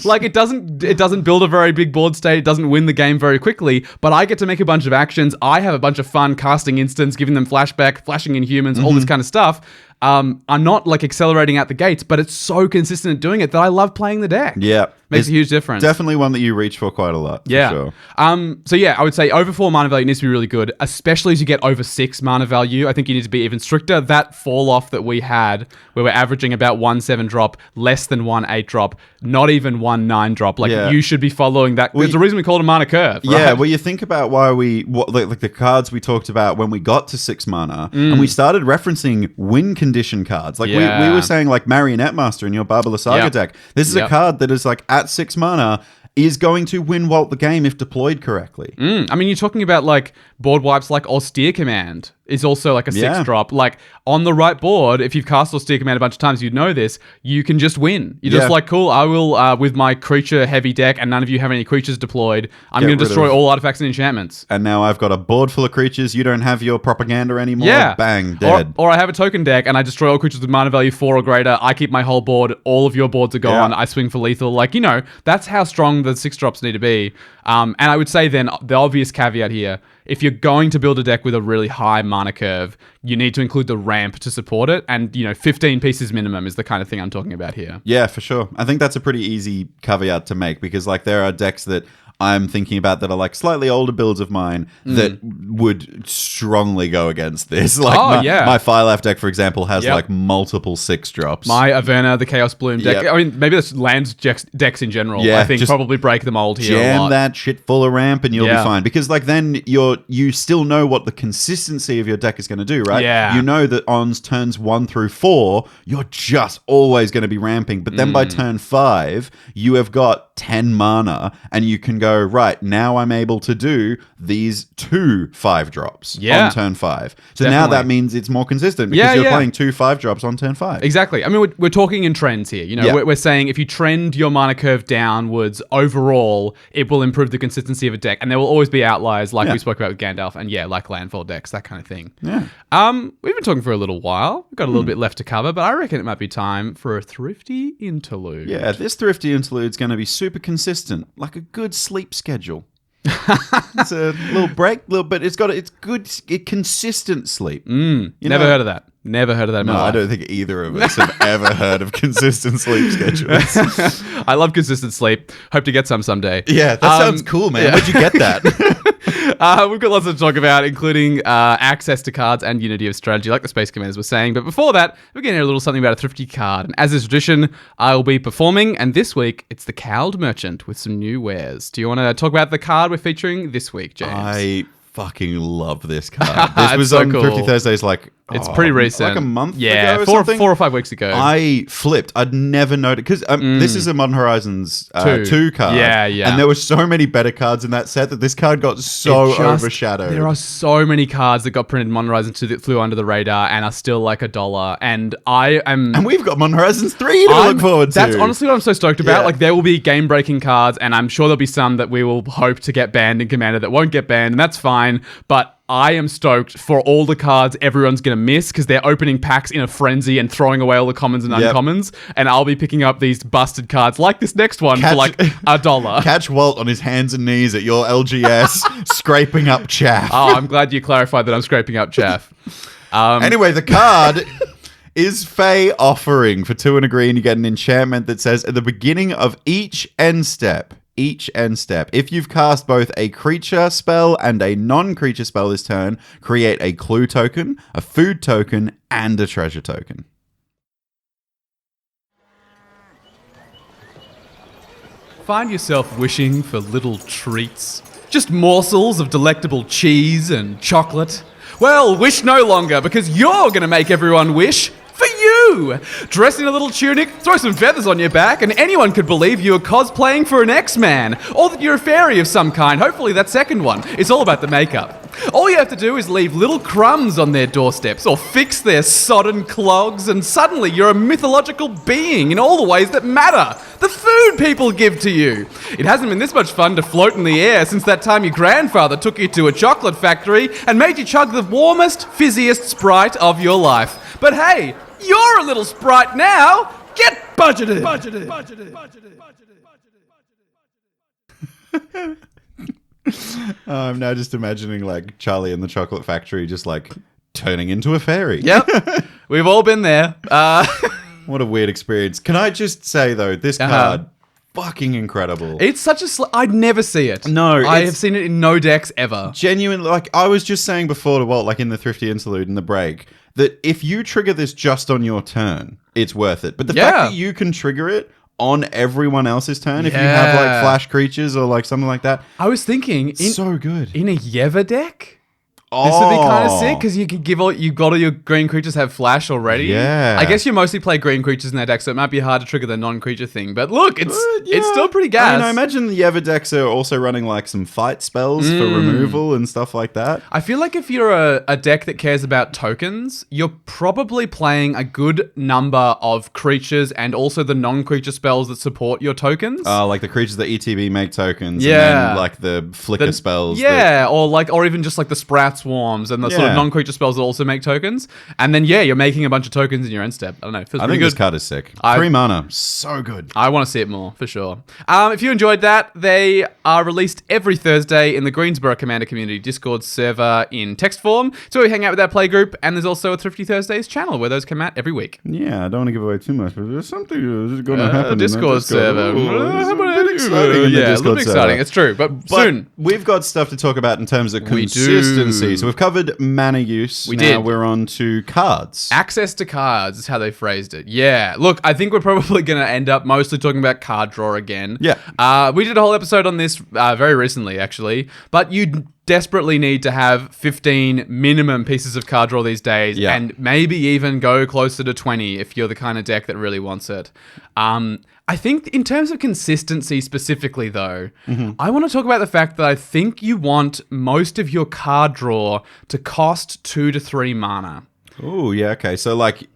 Speaker 1: Like it doesn't build a very big board state, it doesn't win the game very quickly, but I get to make a bunch of actions. I have a bunch of fun casting instants, giving them flashback, flashing in humans, all this kind of stuff. I'm not like accelerating out the gates, but it's so consistent at doing it that I love playing the deck.
Speaker 2: Yeah.
Speaker 1: Makes
Speaker 2: It's
Speaker 1: a huge difference.
Speaker 2: Definitely one that you reach for quite a lot. For
Speaker 1: Yeah.
Speaker 2: Sure.
Speaker 1: So yeah, I would say over 4 mana value needs to be really good, especially as you get over 6 mana value. I think you need to be even stricter. That fall off that we had, where we're averaging about 1 7 drop, less than 1 8 drop, not even 1 9 drop. Like
Speaker 2: Yeah.
Speaker 1: you should be following that. There's a reason we call it a mana curve. Right?
Speaker 2: Yeah, well, you think about why like the cards we talked about when we got to 6 mana, and we started referencing win condition cards. Like we
Speaker 1: Yeah.
Speaker 2: were saying, like Marionette Master in your Barbala Saga
Speaker 1: Yep.
Speaker 2: deck. This is a
Speaker 1: Yep.
Speaker 2: card that is like at 6 mana is going to win Walt the game if deployed correctly.
Speaker 1: I mean, you're talking about like board wipes like Austere Command is also like a 6 drop. Like on the right board, if you've cast Austere Command a bunch of times, you'd know this, you can just win. You're just
Speaker 2: Yeah.
Speaker 1: like, cool, I will, with my creature heavy deck and none of you have any creatures deployed, I'm
Speaker 2: Get
Speaker 1: going to
Speaker 2: rid
Speaker 1: destroy
Speaker 2: of-
Speaker 1: all artifacts and enchantments.
Speaker 2: And now I've got a board full of creatures. You don't have your propaganda anymore.
Speaker 1: Yeah.
Speaker 2: Bang, dead.
Speaker 1: Or I have a token deck and I destroy all creatures with mana value 4 or greater. I keep my whole board. All of your boards are gone.
Speaker 2: Yeah.
Speaker 1: I swing for lethal. Like, you know, that's how strong the 6 drops need to be. And I would say then the obvious caveat here, if you're going to build a deck with a really high mana curve, you need to include the ramp to support it. And, 15 pieces minimum is the kind of thing I'm talking about here.
Speaker 2: Yeah, for sure. I think that's a pretty easy caveat to make because like there are decks that I'm thinking about that are like slightly older builds of mine that would strongly go against this. Like my Fire Life deck, for example, has like multiple 6 drops.
Speaker 1: My Averna, the Chaos Bloom deck.
Speaker 2: Yep.
Speaker 1: I mean, maybe that's lands decks in general.
Speaker 2: Yeah,
Speaker 1: I think
Speaker 2: just
Speaker 1: probably break the mold here a
Speaker 2: Jam
Speaker 1: lot.
Speaker 2: that shit full of ramp and you'll be fine. Because like then you still know what the consistency of your deck is going to do, right?
Speaker 1: Yeah.
Speaker 2: You know that on turns 1 through 4, you're just always going to be ramping. But then by turn 5, you have got 10 mana and you can go go, right, now I'm able to do these 2 5-drops on turn 5. So now that means it's more consistent because you're playing 2 5-drops on turn 5.
Speaker 1: Exactly. I mean, we're talking in trends here. You know, we're saying if you trend your mana curve downwards overall, it will improve the consistency of a deck. And there will always be outliers like we spoke about with Gandalf and like landfall decks, that kind of thing.
Speaker 2: Yeah.
Speaker 1: We've been talking for a little while. We've got a little bit left to cover, but I reckon it might be time for a thrifty interlude.
Speaker 2: Yeah, this thrifty interlude's going to be super consistent, like a good sleep schedule. It's a little break, but it's good, consistent sleep.
Speaker 1: Never heard of that. Never heard of that in my life.
Speaker 2: I don't think either of us have ever heard of consistent sleep schedules.
Speaker 1: I love consistent sleep. Hope to get some someday.
Speaker 2: Yeah, that sounds cool, man. Where'd you get that?
Speaker 1: We've got lots to talk about, including access to cards and unity of strategy, like the Space Commanders were saying. But before that, we're going to hear a little something about a thrifty card. And as is tradition, I will be performing. And this week, it's the Cowled Merchant with some new wares. Do you want to talk about the card we're featuring this week, James?
Speaker 2: I fucking love this card. This was so on cool. Thrifty Thursdays,
Speaker 1: it's pretty recent.
Speaker 2: Like a month ago or
Speaker 1: 4 or 5 weeks ago.
Speaker 2: I flipped. I'd never noticed. Because this is a Modern Horizons 2 card.
Speaker 1: Yeah.
Speaker 2: And there were so many better cards in that set that this card got so overshadowed.
Speaker 1: There are so many cards that got printed in Modern Horizons 2 that flew under the radar and are still like $1. And I am...
Speaker 2: And we've got Modern Horizons 3 to look forward to.
Speaker 1: That's honestly what I'm so stoked about. Like, there will be game-breaking cards, and I'm sure there'll be some that we will hope to get banned in Commander that won't get banned, and that's fine. But I am stoked for all the cards everyone's going to miss because they're opening packs in a frenzy and throwing away all the commons and uncommons. And I'll be picking up these busted cards like this next one for like $1.
Speaker 2: Catch Walt on his hands and knees at your LGS scraping up chaff.
Speaker 1: Oh, I'm glad you clarified that I'm scraping up chaff.
Speaker 2: Anyway, the card is Fey Offering. For 2 and a green, you get an enchantment that says at the beginning of each end step, if you've cast both a creature spell and a non-creature spell this turn, create a clue token, a food token, and a treasure token.
Speaker 1: Find yourself wishing for little treats? Just morsels of delectable cheese and chocolate? Well, wish no longer, because you're going to make everyone wish for you! Dress in a little tunic, throw some feathers on your back, and anyone could believe you are cosplaying for an X-Man, or that you're a fairy of some kind. Hopefully that second one. It's all about the makeup. All you have to do is leave little crumbs on their doorsteps, or fix their sodden clogs, and suddenly you're a mythological being in all the ways that matter. The food people give to you. It hasn't been this much fun to float in the air since that time your grandfather took you to a chocolate factory and made you chug the warmest, fizziest Sprite of your life. But hey, you're a little Sprite now. Get budgeted.
Speaker 2: I'm now just imagining like Charlie in the chocolate factory just like turning into a fairy.
Speaker 1: Yep. We've all been there.
Speaker 2: What a weird experience. Can I just say though, this card, fucking incredible.
Speaker 1: It's such a... I'd never see it.
Speaker 2: No.
Speaker 1: I have seen it in no decks ever.
Speaker 2: Genuinely, like I was just saying before to Walt, like in the Thrifty Interlude in the break, that if you trigger this just on your turn, it's worth it. But the fact that you can trigger it on everyone else's turn, if you have like flash creatures or like something like that.
Speaker 1: I was thinking...
Speaker 2: so good.
Speaker 1: In a Yeva deck? This would be kind of sick because you can give all your green creatures have flash already.
Speaker 2: Yeah.
Speaker 1: I guess you mostly play green creatures in that deck, so it might be hard to trigger the non-creature thing. But look, it's still pretty gas.
Speaker 2: I mean, I imagine the Yeva decks are also running like some fight spells for removal and stuff like that.
Speaker 1: I feel like if you're a deck that cares about tokens, you're probably playing a good number of creatures and also the non-creature spells that support your tokens.
Speaker 2: Like the creatures that ETB make tokens. And then like the flicker spells.
Speaker 1: Yeah, or even just like the Sprout Swarms and the sort of non-creature spells that also make tokens. And then, you're making a bunch of tokens in your end step. I don't know. It feels pretty good.
Speaker 2: This card is sick. 3 mana. So good.
Speaker 1: I want to see it more, for sure. If you enjoyed that, they are released every Thursday in the Greensboro Commander Community Discord server in text form. So we hang out with our play group, and there's also a Thrifty Thursdays channel where those come out every week.
Speaker 2: Yeah, I don't want to give away too much, but there's something going to happen
Speaker 1: Discord server.
Speaker 2: It's a bit exciting.
Speaker 1: Yeah, a little bit exciting. It's true, but soon.
Speaker 2: We've got stuff to talk about in terms of consistency. So we've covered mana use. Now we're on to cards.
Speaker 1: Access to cards is how they phrased it. Yeah. Look, I think we're probably going to end up mostly talking about card draw again.
Speaker 2: Yeah.
Speaker 1: We did a whole episode on this very recently, actually. But you desperately need to have 15 minimum pieces of card draw these days, and maybe even go closer to 20 if you're the kind of deck that really wants it. I think in terms of consistency specifically, though, I want to talk about the fact that I think you want most of your card draw to cost 2 to 3 mana.
Speaker 2: Oh, yeah, okay. So, like,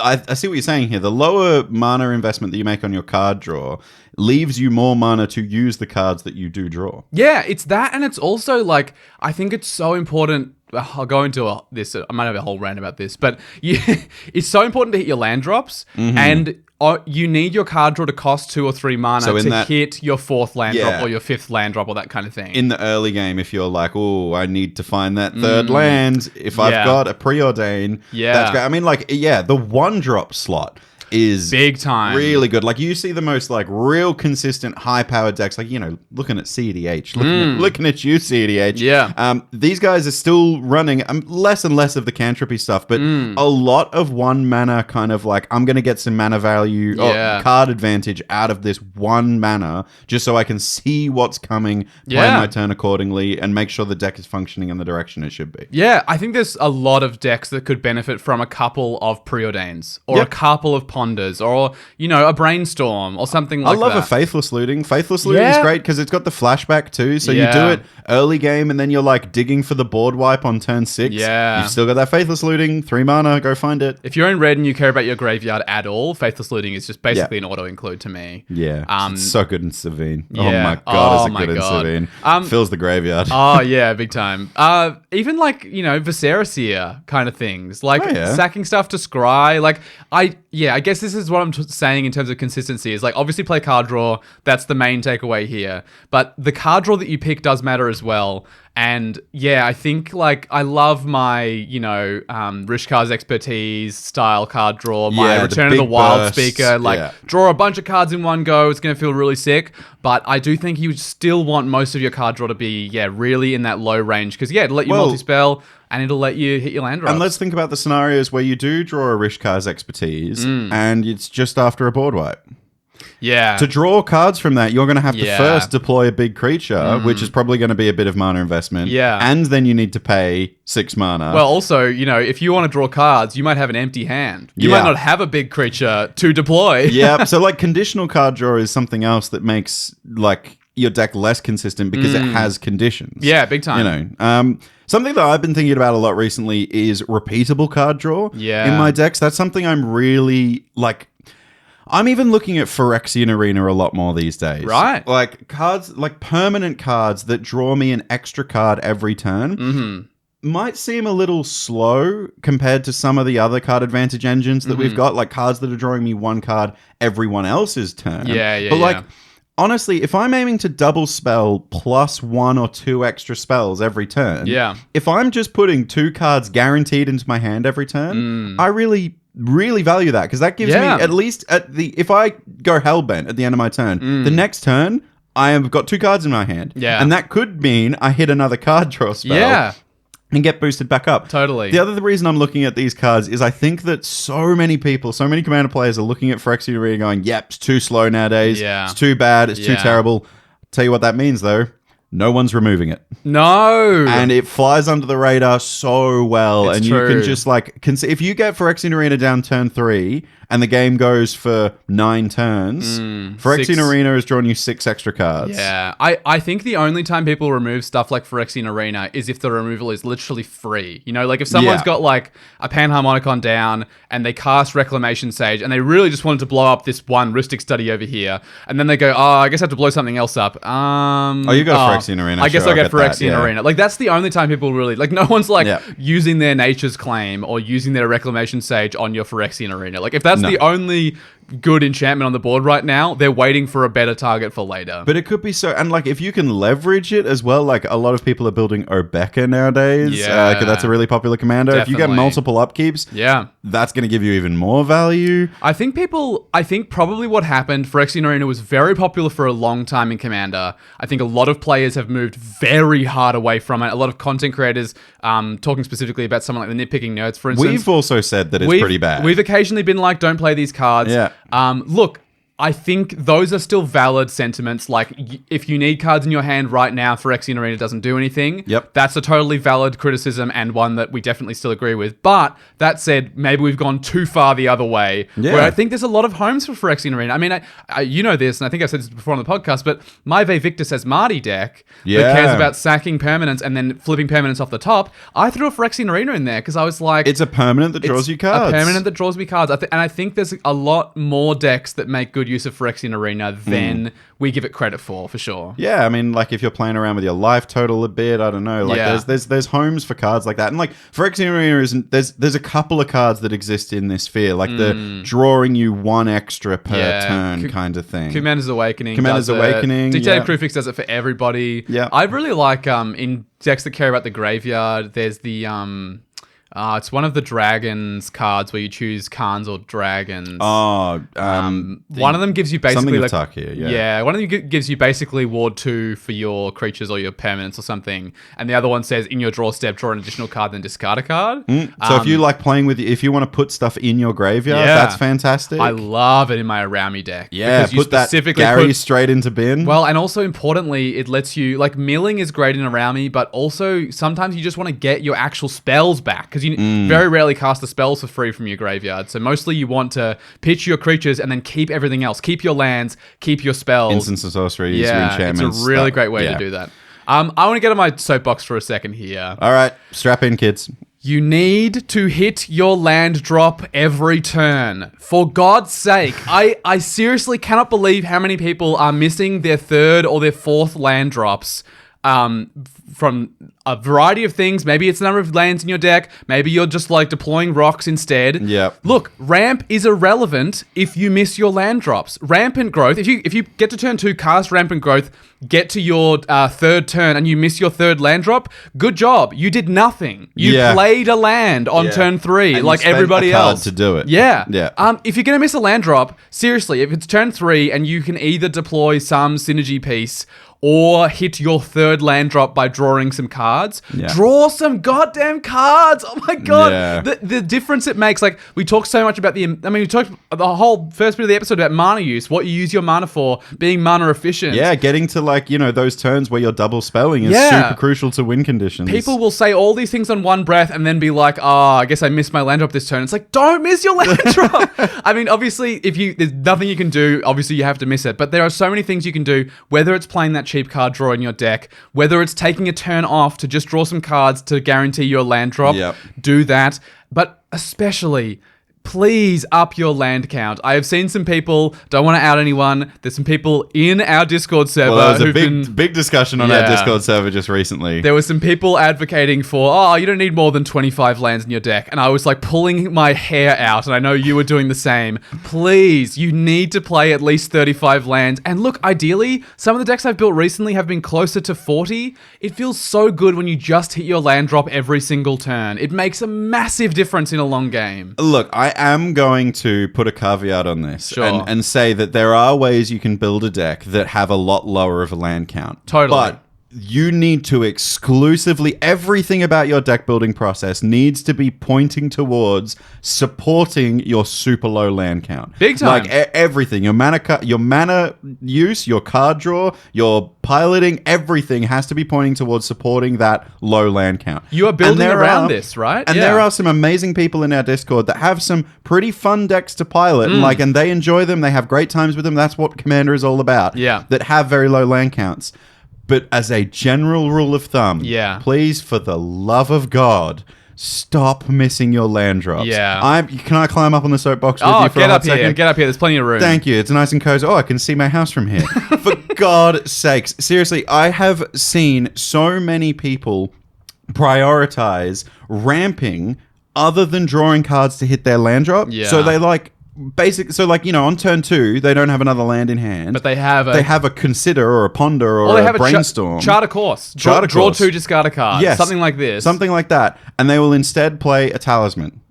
Speaker 2: I see what you're saying here. The lower mana investment that you make on your card draw leaves you more mana to use the cards that you do draw.
Speaker 1: Yeah, it's that, and it's also, like, I think it's so important. I'll go into this. I might have a whole rant about this, but it's so important to hit your land drops, and you need your card draw to cost 2 or 3 mana to hit your 4th land drop or your 5th land drop or that kind of thing.
Speaker 2: In the early game, if you're like, oh, I need to find that 3rd land, if I've got a preordain, that's great. I mean, like, the 1-drop slot is
Speaker 1: big time,
Speaker 2: really good. Like, you see the most like real consistent high powered decks, like, you know, looking at CEDH, looking at you, CEDH.
Speaker 1: Yeah.
Speaker 2: These guys are still running less and less of the cantripy stuff, but a lot of 1 mana kind of like, I'm going to get some mana value or card advantage out of this 1 mana just so I can see what's coming, play my turn accordingly, and make sure the deck is functioning in the direction it should be.
Speaker 1: Yeah, I think there's a lot of decks that could benefit from a couple of preordains or a couple of ponders or, you know, a brainstorm or something like that.
Speaker 2: I love a Faithless Looting. Faithless Looting is great because it's got the flashback too. So you do it early game and then you're like digging for the board wipe on turn 6.
Speaker 1: Yeah.
Speaker 2: You've still got that Faithless Looting, 3 mana, go find it.
Speaker 1: If you're in red and you care about your graveyard at all, Faithless Looting is just basically an auto-include to me.
Speaker 2: Yeah. It's so good in Savine.
Speaker 1: Yeah.
Speaker 2: Oh my God, is it good in Savine. Fills the graveyard.
Speaker 1: Oh yeah, big time. Even like, you know, Viscera kind of things. Like sacking stuff to scry. Like, I guess this is what I'm saying in terms of consistency is like, obviously play card draw. That's the main takeaway here. But the card draw that you pick does matter as well. And yeah, I think like I love my, you know, Rishkar's Expertise style card draw, my Return of the Wild Speaker, like draw a bunch of cards in one go. It's going to feel really sick. But I do think you still want most of your card draw to be, really in that low range. Because it'll let you multi-spell and it'll let you hit your land drops.
Speaker 2: And let's think about the scenarios where you do draw a Rishkar's Expertise and it's just after a board wipe.
Speaker 1: Yeah.
Speaker 2: To draw cards from that, you're going to have to first deploy a big creature, which is probably going to be a bit of mana investment.
Speaker 1: Yeah.
Speaker 2: And then you need to pay 6 mana.
Speaker 1: Well, also, you know, if you want to draw cards, you might have an empty hand. You might not have a big creature to deploy.
Speaker 2: Yeah. So, like, conditional card draw is something else that makes, like, your deck less consistent because it has conditions.
Speaker 1: Yeah, big time.
Speaker 2: You know, something that I've been thinking about a lot recently is repeatable card draw.
Speaker 1: Yeah.
Speaker 2: In my decks, that's something I'm really, like... I'm even looking at Phyrexian Arena a lot more these days.
Speaker 1: Right.
Speaker 2: Like cards, like permanent cards that draw me an extra card every turn. Might seem a little slow compared to some of the other card advantage engines that we've got, like cards that are drawing me 1 card everyone else's turn. But like, honestly, if I'm aiming to double spell plus 1 or 2 extra spells every turn, if I'm just putting 2 cards guaranteed into my hand every turn, I really value that because that gives me at least if I go hellbent at the end of my turn, the next turn I have got 2 cards in my hand, and that could mean I hit another card draw spell, and get boosted back up.
Speaker 1: Totally.
Speaker 2: The other reason I'm looking at these cards is I think that so many Commander players are looking at Phyrexian Arena going, "Yep, it's too slow nowadays. It's too bad. It's too terrible." Tell you what that means though. No one's removing it.
Speaker 1: No.
Speaker 2: And it flies under the radar so well.
Speaker 1: It's
Speaker 2: and
Speaker 1: true.
Speaker 2: You can just like... if you get Phyrexian Arena down turn 3 and the game goes for 9 turns, Phyrexian Arena has drawn you 6 extra cards.
Speaker 1: Yeah. I think the only time people remove stuff like Phyrexian Arena is if the removal is literally free. You know, like if someone's got like a Panharmonicon down and they cast Reclamation Sage and they really just wanted to blow up this one Rhystic Study over here, and then they go, I guess I have to blow something else up.
Speaker 2: You got Phyrexian Arena.
Speaker 1: I guess I'll get Phyrexian Arena. Like, that's the only time people really... Like, no one's, like, using their Nature's Claim or using their Reclamation Sage on your Phyrexian Arena. Like, if that's the only good enchantment on the board right now, they're waiting for a better target for later.
Speaker 2: But it could be so... And, like, if you can leverage it as well, like, a lot of people are building Obeka nowadays. Because that's a really popular commander.
Speaker 1: Definitely.
Speaker 2: If you get multiple upkeeps, that's going to give you even more value.
Speaker 1: I think probably what happened, Phyrexian Arena was very popular for a long time in Commander. I think a lot of players have moved very hard away from it. A lot of content creators, talking specifically about someone like the Nitpicking Nerds, for instance.
Speaker 2: We've also said that it's pretty bad.
Speaker 1: We've occasionally been like, don't play these cards.
Speaker 2: Yeah.
Speaker 1: Look, I think those are still valid sentiments. Like, if you need cards in your hand right now, Phyrexian Arena doesn't do anything.
Speaker 2: Yep.
Speaker 1: That's a totally valid criticism and one that we definitely still agree with. But that said, maybe we've gone too far the other way.
Speaker 2: Yeah.
Speaker 1: Where I think there's a lot of homes for Phyrexian Arena. I mean, you know this, and I think I've said this before on the podcast, but my Victus as Marty deck that cares about sacking permanents and then flipping permanents off the top, I threw a Phyrexian Arena in there because I was like...
Speaker 2: It's a permanent that draws you cards.
Speaker 1: A permanent that draws me cards. And I think there's a lot more decks that make good use of Phyrexian Arena than we give it credit for sure.
Speaker 2: Yeah, I mean, like if you're playing around with your life total a bit, I don't know. Like there's homes for cards like that. And like Phyrexian Arena isn't there's a couple of cards that exist in this sphere, like the drawing you one extra per turn kind of thing.
Speaker 1: Commander's Awakening.
Speaker 2: Dictated
Speaker 1: Dictated Crewfix does it for everybody.
Speaker 2: Yeah.
Speaker 1: I really like in decks that care about the graveyard, there's the it's one of the dragons cards where you choose Khans or dragons.
Speaker 2: One
Speaker 1: of them gives you basically
Speaker 2: like Tarkia,
Speaker 1: one of them gives you basically ward 2 for your creatures or your permanents or something, and the other one says in your draw step draw an additional card then discard a card.
Speaker 2: So if you like playing with, if you want to put stuff in your graveyard, that's fantastic.
Speaker 1: I love it in my Around Me deck.
Speaker 2: Yeah,
Speaker 1: because you
Speaker 2: put that Gary straight into bin.
Speaker 1: Well, and also importantly, it lets you, like, milling is great in Around Me, but also sometimes you just want to get your actual spells back because you very rarely cast the spells for free from your graveyard. So mostly you want to pitch your creatures and then keep everything else. Keep your lands, keep your spells.
Speaker 2: Instants and sorceries, enchantments.
Speaker 1: It's a really great way to do that. I want to get on my soapbox for a second here.
Speaker 2: All right, strap in, kids.
Speaker 1: You need to hit your land drop every turn. For God's sake, I seriously cannot believe how many people are missing their third or their fourth land drops from a variety of things. Maybe it's the number of lands in your deck. Maybe you're just like deploying rocks instead.
Speaker 2: Yeah.
Speaker 1: Look, ramp is irrelevant if you miss your land drops. Rampant growth. If you get to turn 2, cast rampant growth, get to your third turn, and you miss your third land drop, good job. You did nothing. You played a land on turn 3,
Speaker 2: and
Speaker 1: like everybody else
Speaker 2: to do it.
Speaker 1: Yeah.
Speaker 2: Yeah.
Speaker 1: If you're gonna miss a land drop, seriously, if it's turn 3 and you can either deploy some synergy piece or hit your third land drop by drawing some cards.
Speaker 2: Yeah.
Speaker 1: Draw some goddamn cards. Oh my God.
Speaker 2: Yeah.
Speaker 1: The difference it makes. Like, we talk so much about we talked the whole first bit of the episode about mana use, what you use your mana for, being mana efficient.
Speaker 2: Yeah, getting to those turns where you're double spelling is super crucial to win conditions.
Speaker 1: People will say all these things on one breath and then be like, I guess I missed my land drop this turn. It's like, don't miss your land drop. I mean, obviously, there's nothing you can do. Obviously, you have to miss it. But there are so many things you can do, whether it's playing that cheap card draw in your deck, whether it's taking a turn off to just draw some cards to guarantee your land drop, do that. But especially, please up your land count. I have seen some people, don't want to out anyone, there's some people in our Discord server.
Speaker 2: Well, there was a big discussion on our Discord server just recently.
Speaker 1: There were some people advocating for, you don't need more than 25 lands in your deck. And I was like pulling my hair out, and I know you were doing the same. Please, you need to play at least 35 lands. And look, ideally, some of the decks I've built recently have been closer to 40. It feels so good when you just hit your land drop every single turn. It makes a massive difference in a long game.
Speaker 2: Look, I am going to put a caveat on this and say that there are ways you can build a deck that have a lot lower of a land count.
Speaker 1: Totally.
Speaker 2: But you need to exclusively, everything about your deck building process needs to be pointing towards supporting your super low land count.
Speaker 1: Big time.
Speaker 2: Like everything, your mana use, your card draw, your piloting, everything has to be pointing towards supporting that low land count.
Speaker 1: You are building around this, right?
Speaker 2: And there are some amazing people in our Discord that have some pretty fun decks to pilot, and they enjoy them. They have great times with them. That's what Commander is all about.
Speaker 1: Yeah.
Speaker 2: That have very low land counts. But as a general rule of thumb, please, for the love of God, stop missing your land drops.
Speaker 1: Yeah.
Speaker 2: Can I climb up on the soapbox with you for a hot second?
Speaker 1: Get up here. There's plenty of room.
Speaker 2: Thank you. It's nice and cozy. I can see my house from here. For God's sakes. Seriously, I have seen so many people prioritize ramping other than drawing cards to hit their land drop.
Speaker 1: Yeah.
Speaker 2: So they on turn 2, they don't have another land in hand.
Speaker 1: But they have
Speaker 2: a consider or a ponder or a brainstorm.
Speaker 1: Chart a course. Draw 2, discard a card.
Speaker 2: Yes.
Speaker 1: Something like this.
Speaker 2: Something like that. And they will instead play a talisman.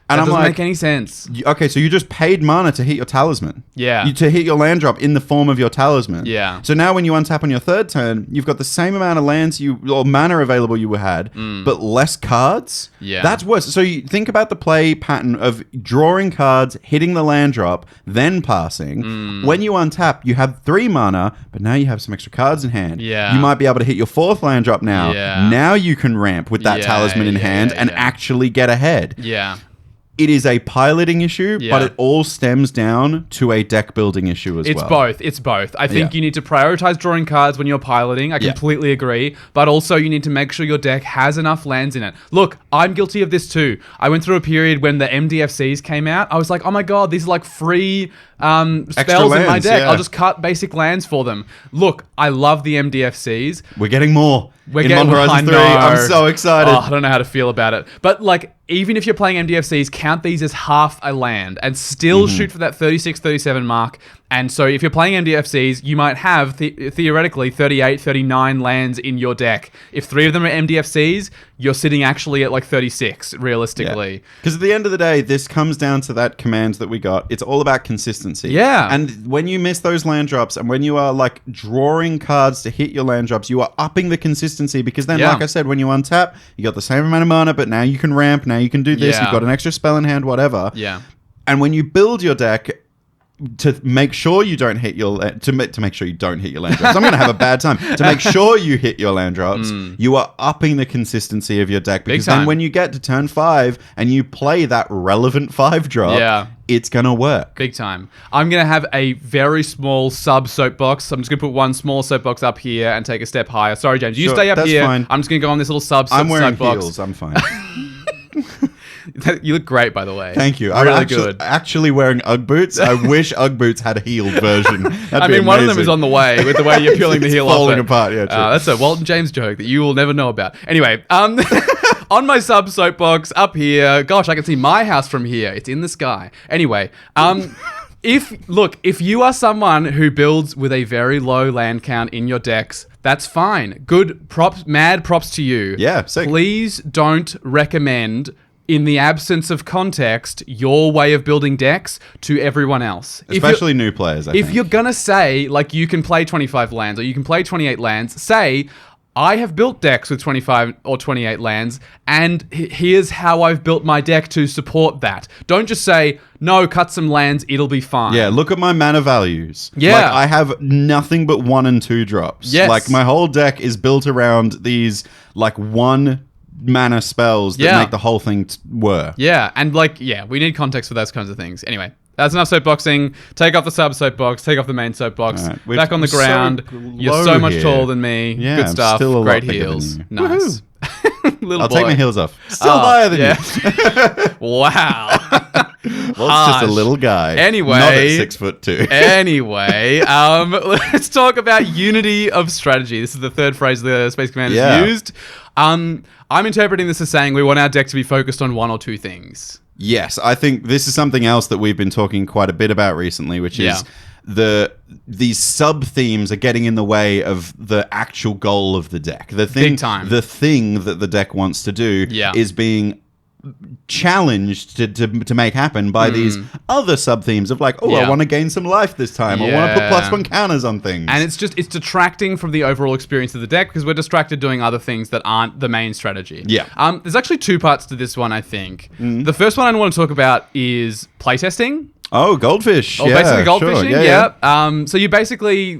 Speaker 2: And
Speaker 1: that
Speaker 2: I'm
Speaker 1: doesn't
Speaker 2: like,
Speaker 1: make any sense.
Speaker 2: okay, so you just paid mana to hit your talisman.
Speaker 1: Yeah.
Speaker 2: To hit your land drop in the form of your talisman.
Speaker 1: Yeah.
Speaker 2: So now when you untap on your third turn, you've got the same amount of lands or mana available you had, but less cards.
Speaker 1: Yeah.
Speaker 2: That's worse. So you think about the play pattern of drawing cards, hitting the land drop, then passing. When you untap, you have 3 mana, but now you have some extra cards in hand.
Speaker 1: Yeah.
Speaker 2: You might be able to hit your 4th land drop now.
Speaker 1: Yeah.
Speaker 2: Now you can ramp with that
Speaker 1: Yeah,
Speaker 2: talisman in hand and actually get ahead.
Speaker 1: Yeah.
Speaker 2: It is a piloting issue,
Speaker 1: Yeah.
Speaker 2: but it all stems down to a deck building issue as well.
Speaker 1: It's both. I think
Speaker 2: Yeah.
Speaker 1: you need to prioritize drawing cards when you're piloting. I completely agree. But also you need to make sure your deck has enough lands in it. Look, I'm guilty of this too. I went through a period when the MDFCs came out. I was like, oh my God, these are like free spells in my
Speaker 2: lands,
Speaker 1: deck.
Speaker 2: yeah.
Speaker 1: I'll just cut basic lands for them. Look, I love the MDFCs.
Speaker 2: We're getting more.
Speaker 1: We're
Speaker 2: in
Speaker 1: getting
Speaker 2: Modern Horizons 3. I'm so excited.
Speaker 1: Oh, I don't know how to feel about it. But like, even if you're playing MDFCs, count these as half a land and still shoot for that 36, 37 mark. And so if you're playing MDFCs, you might have theoretically 38, 39 lands in your deck. If 3 of them are MDFCs, you're sitting actually at like 36, realistically.
Speaker 2: Because at the end of the day, this comes down to that command that we got. It's all about consistency.
Speaker 1: Yeah.
Speaker 2: And when you miss those land drops and when you are like drawing cards to hit your land drops, you are upping the consistency because then, like I said, when you untap, you got the same amount of mana, but now you can ramp, now you can do this,
Speaker 1: Yeah.
Speaker 2: you've got an extra spell in hand, whatever.
Speaker 1: Yeah.
Speaker 2: And when you build your deck, to make sure you don't hit your to make sure you don't hit your land drops. I'm going to have a bad time. To make sure you hit your land drops, you are upping the consistency of your deck because then when you get to turn 5 and you play that relevant 5 drop, it's going to work.
Speaker 1: Big time. I'm going to have a very small sub soapbox. I'm just going to put one small soapbox up here and take a step higher. Sorry, James. You stay up
Speaker 2: that's
Speaker 1: here.
Speaker 2: fine.
Speaker 1: I'm just going to go on this little sub
Speaker 2: I'm wearing
Speaker 1: soapbox.
Speaker 2: heels. I'm fine.
Speaker 1: You look great, by the way.
Speaker 2: Thank you.
Speaker 1: Really
Speaker 2: I'm
Speaker 1: good.
Speaker 2: actually wearing Ugg boots. I wish Ugg boots had a heeled version.
Speaker 1: I mean, one of them is on the way with the way you're peeling the heel off.
Speaker 2: Falling apart, yeah. True.
Speaker 1: That's a Walt and James joke that you will never know about. Anyway, on my sub soapbox up here, gosh, I can see my house from here. It's in the sky. Anyway, if you are someone who builds with a very low land count in your decks, that's fine. Good props, mad props to you.
Speaker 2: Yeah, sick.
Speaker 1: Please don't recommend, in the absence of context, your way of building decks to everyone else.
Speaker 2: Especially new players, I think.
Speaker 1: If you're gonna say, like, you can play 25 lands or you can play 28 lands, say, I have built decks with 25 or 28 lands, and here's how I've built my deck to support that. Don't just say, no, cut some lands, it'll be fine.
Speaker 2: Yeah, look at my mana values.
Speaker 1: Yeah.
Speaker 2: Like, I have nothing but 1 and 2 drops.
Speaker 1: Yes.
Speaker 2: Like, my whole deck is built around these, like, 1 mana spells that make the whole thing work.
Speaker 1: Yeah, and, like, we need context for those kinds of things. Anyway. That's enough soapboxing. Take off the sub soapbox. Take off the main soapbox.
Speaker 2: Right.
Speaker 1: Back on the ground. You're so much taller than me.
Speaker 2: Yeah,
Speaker 1: Good
Speaker 2: I'm
Speaker 1: stuff.
Speaker 2: still a lot
Speaker 1: Great
Speaker 2: bigger than
Speaker 1: heels.
Speaker 2: you.
Speaker 1: Nice. Little
Speaker 2: I'll
Speaker 1: boy.
Speaker 2: take my heels off. Still higher than you.
Speaker 1: Wow.
Speaker 2: Well, it's just a little guy.
Speaker 1: Anyway.
Speaker 2: Not at 6'2".
Speaker 1: Anyway, let's talk about unity of strategy. This is the third phrase the Space Command has used. I'm interpreting this as saying we want our deck to be focused on 1 or 2 things.
Speaker 2: Yes, I think this is something else that we've been talking quite a bit about recently, which is these sub themes are getting in the way of the actual goal of the deck. The thing,
Speaker 1: Big time.
Speaker 2: The thing that the deck wants to do is being challenged to make happen by these other sub themes of like, I want to gain some life this time. I want to put +1 counters on things.
Speaker 1: And it's detracting from the overall experience of the deck because we're distracted doing other things that aren't the main strategy.
Speaker 2: Yeah.
Speaker 1: There's actually 2 parts to this one, I think. The first one I want to talk about is playtesting.
Speaker 2: Oh, goldfish.
Speaker 1: Oh, basically goldfishing.
Speaker 2: Sure.
Speaker 1: Yeah. So you basically,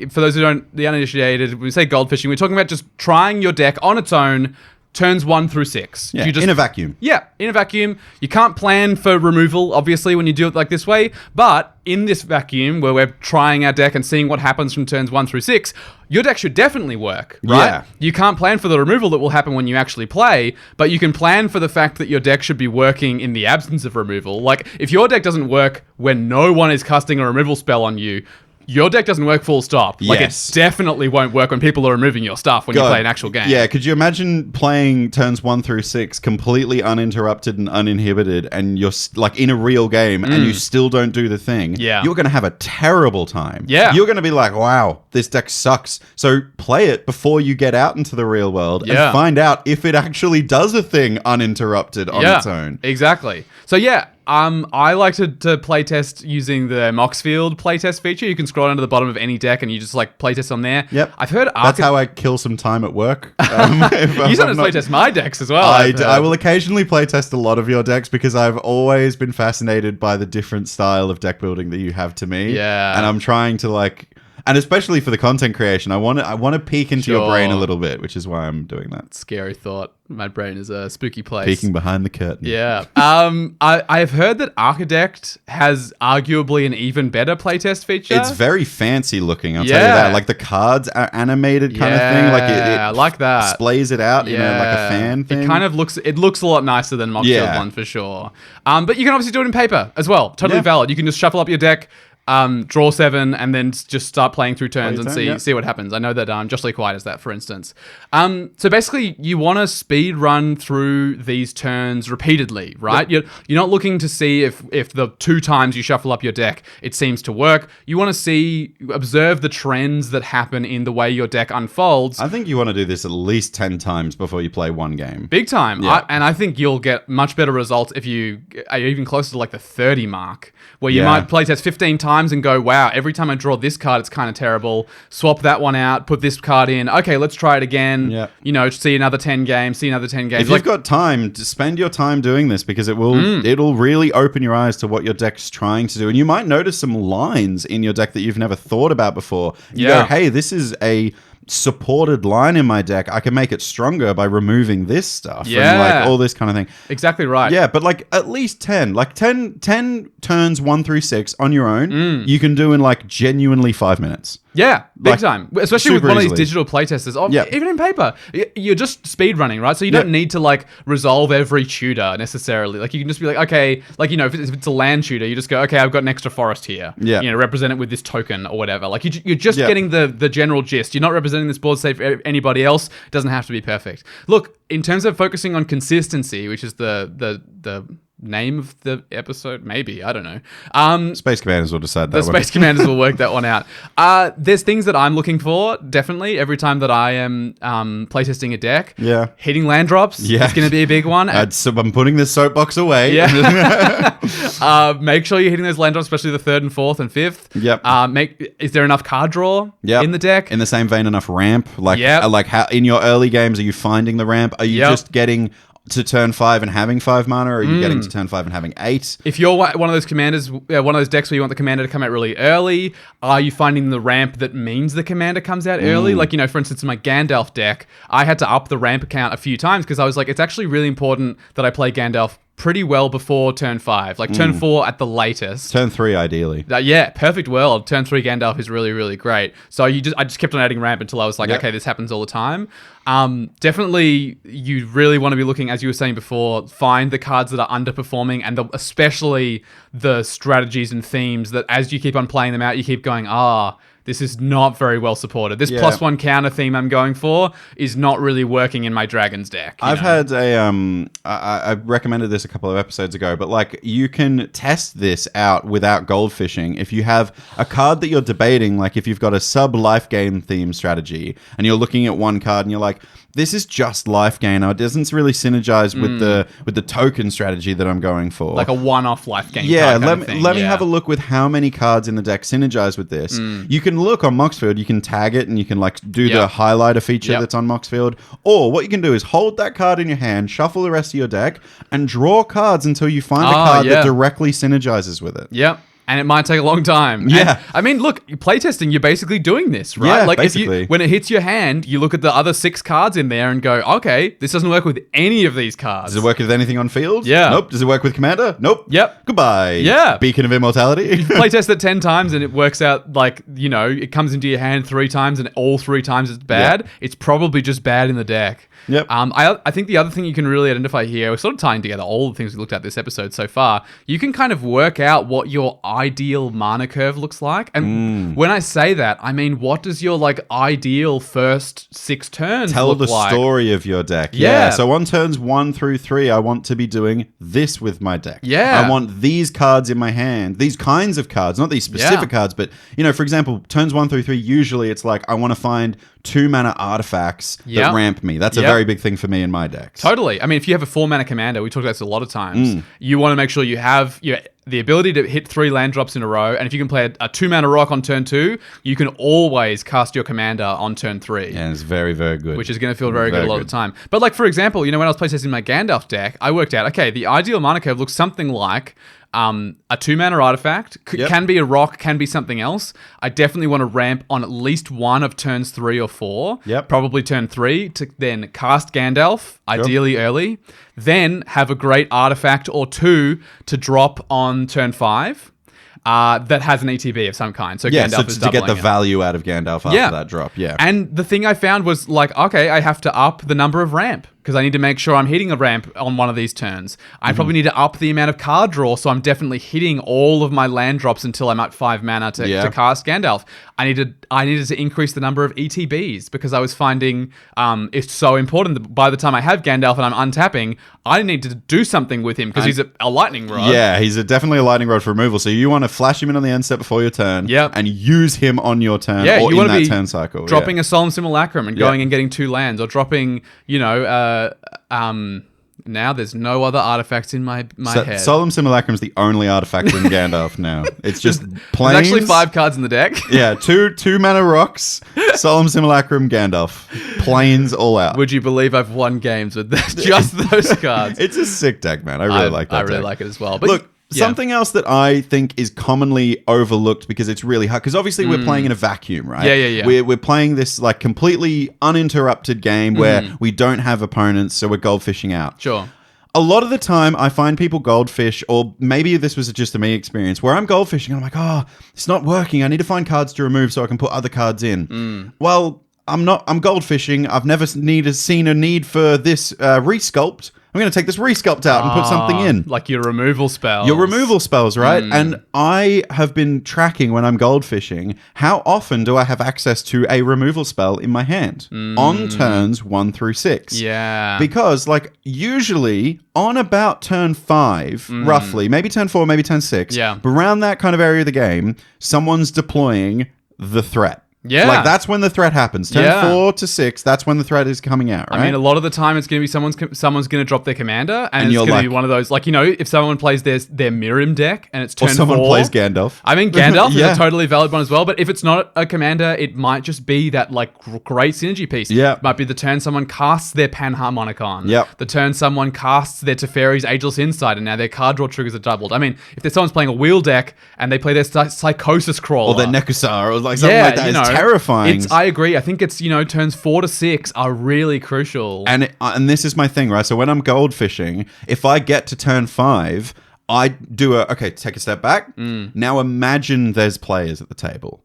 Speaker 1: for those who don't, the uninitiated, when we say goldfishing, we're talking about just trying your deck on its own, turns 1 through 6.
Speaker 2: Yeah,
Speaker 1: You just,
Speaker 2: in a vacuum.
Speaker 1: Yeah, in a vacuum. You can't plan for removal, obviously, when you do it like this way. But in this vacuum, where we're trying our deck and seeing what happens from turns 1 through 6, your deck should definitely work, right?
Speaker 2: Yeah.
Speaker 1: You can't plan for the removal that will happen when you actually play, but you can plan for the fact that your deck should be working in the absence of removal. Like, if your deck doesn't work when no one is casting a removal spell on you, your deck doesn't work full stop. Like,
Speaker 2: Yes.
Speaker 1: it definitely won't work when people are removing your stuff when you play an actual game.
Speaker 2: Yeah, could you imagine playing turns 1 through 6 completely uninterrupted and uninhibited, and you're like in a real game, and you still don't do the thing?
Speaker 1: Yeah.
Speaker 2: You're going to have a terrible time.
Speaker 1: Yeah.
Speaker 2: You're going to be like, wow, this deck sucks. So play it before you get out into the real world
Speaker 1: Yeah.
Speaker 2: and find out if it actually does a thing uninterrupted on its own.
Speaker 1: Exactly. So yeah, I like to playtest using the Moxfield playtest feature. You can scroll down to the bottom of any deck and you just like playtest on there.
Speaker 2: Yep.
Speaker 1: I've heard
Speaker 2: That's how I kill some time at work.
Speaker 1: You sometimes playtest my decks as well.
Speaker 2: I will occasionally playtest a lot of your decks because I've always been fascinated by the different style of deck building that you have to me.
Speaker 1: Yeah.
Speaker 2: And I'm trying to like... And especially for the content creation, I want to peek into your brain a little bit, which is why I'm doing that.
Speaker 1: Scary thought. My brain is a spooky place.
Speaker 2: Peeking behind the curtain.
Speaker 1: Yeah. I've heard that Architect has arguably an even better playtest feature.
Speaker 2: It's very fancy looking, I'll tell you that. Like the cards are animated kind of thing. Like
Speaker 1: I like that.
Speaker 2: Displays it out in like a fan thing.
Speaker 1: It kind of looks a lot nicer than Moxfield one for sure. But you can obviously do it in paper as well. Totally valid. You can just shuffle up your deck, draw 7, and then just start playing through turns and see what happens. I know that Josh Lee Quiet does that, for instance. So basically, you want to speed run through these turns repeatedly, right? You're not looking to see if the 2 times you shuffle up your deck, it seems to work. You want to observe the trends that happen in the way your deck unfolds.
Speaker 2: I think you want to do this at least 10 times before you play one game.
Speaker 1: Big time.
Speaker 2: Yeah.
Speaker 1: And I think you'll get much better results if you are even closer to like the 30 mark, where you might playtest 15 times and go, wow, every time I draw this card, it's kind of terrible. Swap that one out, put this card in. Okay, let's try it again.
Speaker 2: Yeah.
Speaker 1: You know, see another 10 games,
Speaker 2: If you've got time, to spend your time doing this because it'll really open your eyes to what your deck's trying to do. And you might notice some lines in your deck that you've never thought about before. You go, hey, this is a supported line in my deck. I can make it stronger by removing this stuff and like all this kind of thing.
Speaker 1: Exactly right.
Speaker 2: Yeah, but like at least 10 turns 1 through 6 on your own, you can do in like genuinely 5 minutes.
Speaker 1: Yeah, big
Speaker 2: Like,
Speaker 1: time. Especially with
Speaker 2: super
Speaker 1: one of these
Speaker 2: easily.
Speaker 1: digital playtesters. Even in paper. You're just speed running, right? So you don't need to like resolve every tutor necessarily. Like you can just be like, okay, like, you know, if it's a land tutor, you just go, okay, I've got an extra forest here.
Speaker 2: Yeah.
Speaker 1: You know, represent it with this token or whatever. Like you're just getting the general gist. You're not representing this board safe for anybody else. It doesn't have to be perfect. Look, in terms of focusing on consistency, which is the name of the episode, maybe, I don't know.
Speaker 2: Space Commanders will decide that
Speaker 1: The Space Commanders will work that one out. There's things that I'm looking for, definitely, every time that I am playtesting a deck.
Speaker 2: Yeah.
Speaker 1: Hitting land drops is going to be a big one.
Speaker 2: So I'm putting this soapbox away.
Speaker 1: Yeah. Make sure you're hitting those land drops, especially the 3rd and 4th and 5th.
Speaker 2: Yep.
Speaker 1: Is there enough card draw in the deck?
Speaker 2: In the same vein, enough ramp? Like how in your early games, are you finding the ramp? Are you just getting to turn 5 and having 5 mana, or are you getting to turn 5 and having 8?
Speaker 1: If you're one of those commanders, one of those decks where you want the commander to come out really early, are you finding the ramp that means the commander comes out early? Like, you know, for instance, in my Gandalf deck, I had to up the ramp count a few times because I was like, it's actually really important that I play Gandalf pretty well before turn 5, like turn 4 at the latest.
Speaker 2: Turn 3, ideally.
Speaker 1: Perfect world. Turn 3 Gandalf is really, really great. So I just kept on adding ramp until I was like, okay, this happens all the time. Definitely, you really want to be looking, as you were saying before, find the cards that are underperforming, and especially the strategies and themes that as you keep on playing them out, you keep going, this is not very well supported. This +1 counter theme I'm going for is not really working in my Dragons deck.
Speaker 2: I've had I recommended this a couple of episodes ago, but like you can test this out without gold fishing. If you have a card that you're debating, like if you've got a sub-life gain theme strategy and you're looking at one card and you're like, this is just life gain. It doesn't really synergize with the token strategy that I'm going for.
Speaker 1: Like a one-off life gain.
Speaker 2: Yeah, let me have a look with how many cards in the deck synergize with this. You can look on Moxfield, you can tag it, and you can like do the highlighter feature that's on Moxfield. Or what you can do is hold that card in your hand, shuffle the rest of your deck, and draw cards until you find a card that directly synergizes with it.
Speaker 1: Yep. And it might take a long time.
Speaker 2: Yeah.
Speaker 1: And, I mean, look, playtesting, you're basically doing this, right?
Speaker 2: Yeah,
Speaker 1: like
Speaker 2: basically.
Speaker 1: when it hits your hand, you look at the other 6 cards in there and go, okay, this doesn't work with any of these cards.
Speaker 2: Does it work with anything on field?
Speaker 1: Yeah.
Speaker 2: Nope. Does it work with Commander? Nope.
Speaker 1: Yep.
Speaker 2: Goodbye.
Speaker 1: Yeah.
Speaker 2: Beacon of Immortality.
Speaker 1: Playtest it 10 times and it works out like, you know, it comes into your hand 3 times and all 3 times it's bad. It's probably just bad in the deck.
Speaker 2: Yep.
Speaker 1: I think the other thing you can really identify here, we're sort of tying together all the things we looked at this episode so far, you can kind of work out what your ideal mana curve looks like. And when I say that, I mean, what does your like ideal first 6 turns
Speaker 2: Tell
Speaker 1: look
Speaker 2: the
Speaker 1: like?
Speaker 2: story of your deck.
Speaker 1: Yeah.
Speaker 2: So on turns 1 through 3, I want to be doing this with my deck.
Speaker 1: Yeah.
Speaker 2: I want these cards in my hand, these kinds of cards, not these specific cards, but, you know, for example, turns 1 through 3, usually it's like I want to find 2 mana artifacts that ramp me. That's a very big thing for me in my decks.
Speaker 1: Totally. I mean, if you have a 4 mana commander, we talked about this a lot of times, you want to make sure you have the ability to hit 3 land drops in a row, and if you can play a 2 mana rock on turn 2, you can always cast your commander on turn 3.
Speaker 2: Yeah, it's very, very good.
Speaker 1: Which is going to feel very good a lot of the time. But like, for example, you know, when I was playtesting my Gandalf deck, I worked out, okay, the ideal mana curve looks something like a 2 mana artifact, can be a rock, can be something else. I definitely want to ramp on at least one of turns 3 or 4.
Speaker 2: Yep.
Speaker 1: Probably turn 3 to then cast Gandalf, ideally early. Then have a great artifact or 2 to drop on turn 5. That has an ETB of some kind. So Gandalf is
Speaker 2: to get the
Speaker 1: doubling it.
Speaker 2: value out of Gandalf after that drop. Yeah.
Speaker 1: And the thing I found was like, okay, I have to up the number of ramp because I need to make sure I'm hitting a ramp on one of these turns. I probably need to up the amount of card draw, so I'm definitely hitting all of my land drops until I'm at 5 mana to cast Gandalf. I needed to increase the number of ETBs because I was finding it's so important that by the time I have Gandalf and I'm untapping, I need to do something with him because he's a lightning rod.
Speaker 2: Yeah, he's definitely a lightning rod for removal. So you want to flash him in on the end step before your turn and use him on your turn or
Speaker 1: you
Speaker 2: in that
Speaker 1: be
Speaker 2: turn cycle.
Speaker 1: Dropping a Solemn Simulacrum and going and getting 2 lands, or dropping, you know, now there's no other artifacts in my head.
Speaker 2: Solemn Simulacrum is the only artifact in Gandalf now. It's just planes.
Speaker 1: There's actually 5 cards in the deck.
Speaker 2: Yeah, two mana rocks, Solemn Simulacrum, Gandalf. Planes all out.
Speaker 1: Would you believe I've won games with just those cards?
Speaker 2: It's a sick deck, man. I really like that
Speaker 1: I really
Speaker 2: deck.
Speaker 1: like it as well. But
Speaker 2: look, something else that I think is commonly overlooked because it's really hard, because obviously we're playing in a vacuum, right?
Speaker 1: Yeah.
Speaker 2: We're playing this like completely uninterrupted game where we don't have opponents, so we're goldfishing out.
Speaker 1: Sure.
Speaker 2: A lot of the time, I find people goldfish, or maybe this was just a me experience, where I'm goldfishing and I'm like, oh, it's not working. I need to find cards to remove so I can put other cards in. Well, I'm goldfishing. I've never seen a need for this resculpt. I'm going to take this resculpt out and put something in.
Speaker 1: Like your removal spells.
Speaker 2: Your removal spells, right? And I have been tracking when I'm goldfishing, how often do I have access to a removal spell in my hand on turns 1 through 6?
Speaker 1: Yeah.
Speaker 2: Because, like, usually on about turn 5, roughly, maybe turn 4, maybe turn 6, but around that kind of area of the game, someone's deploying the threat.
Speaker 1: Yeah.
Speaker 2: Like, that's when the threat happens. Turn 4 to 6, that's when the threat is coming out, right?
Speaker 1: I mean, a lot of the time it's going to be someone's going to drop their commander, and it's going to be one of those, like, you know, if someone plays their Mirim deck and it's turn 4.
Speaker 2: Or someone plays Gandalf.
Speaker 1: I mean, Gandalf is a totally valid one as well, but if it's not a commander, it might just be that, like, great synergy piece.
Speaker 2: Yeah.
Speaker 1: It might be the turn someone casts their Panharmonicon.
Speaker 2: Yep.
Speaker 1: The turn someone casts their Teferi's Ageless Insight, and now their card draw triggers are doubled. I mean, if there's someone's playing a wheel deck and they play their Psychosis Crawler.
Speaker 2: Or their Nekusar, or like something like that. It's terrifying.
Speaker 1: I agree. I think it's, you know, turns 4 to 6 are really crucial.
Speaker 2: And this is my thing, right? So when I'm goldfishing, if I get to turn 5, I do take a step back. Now imagine there's players at the table.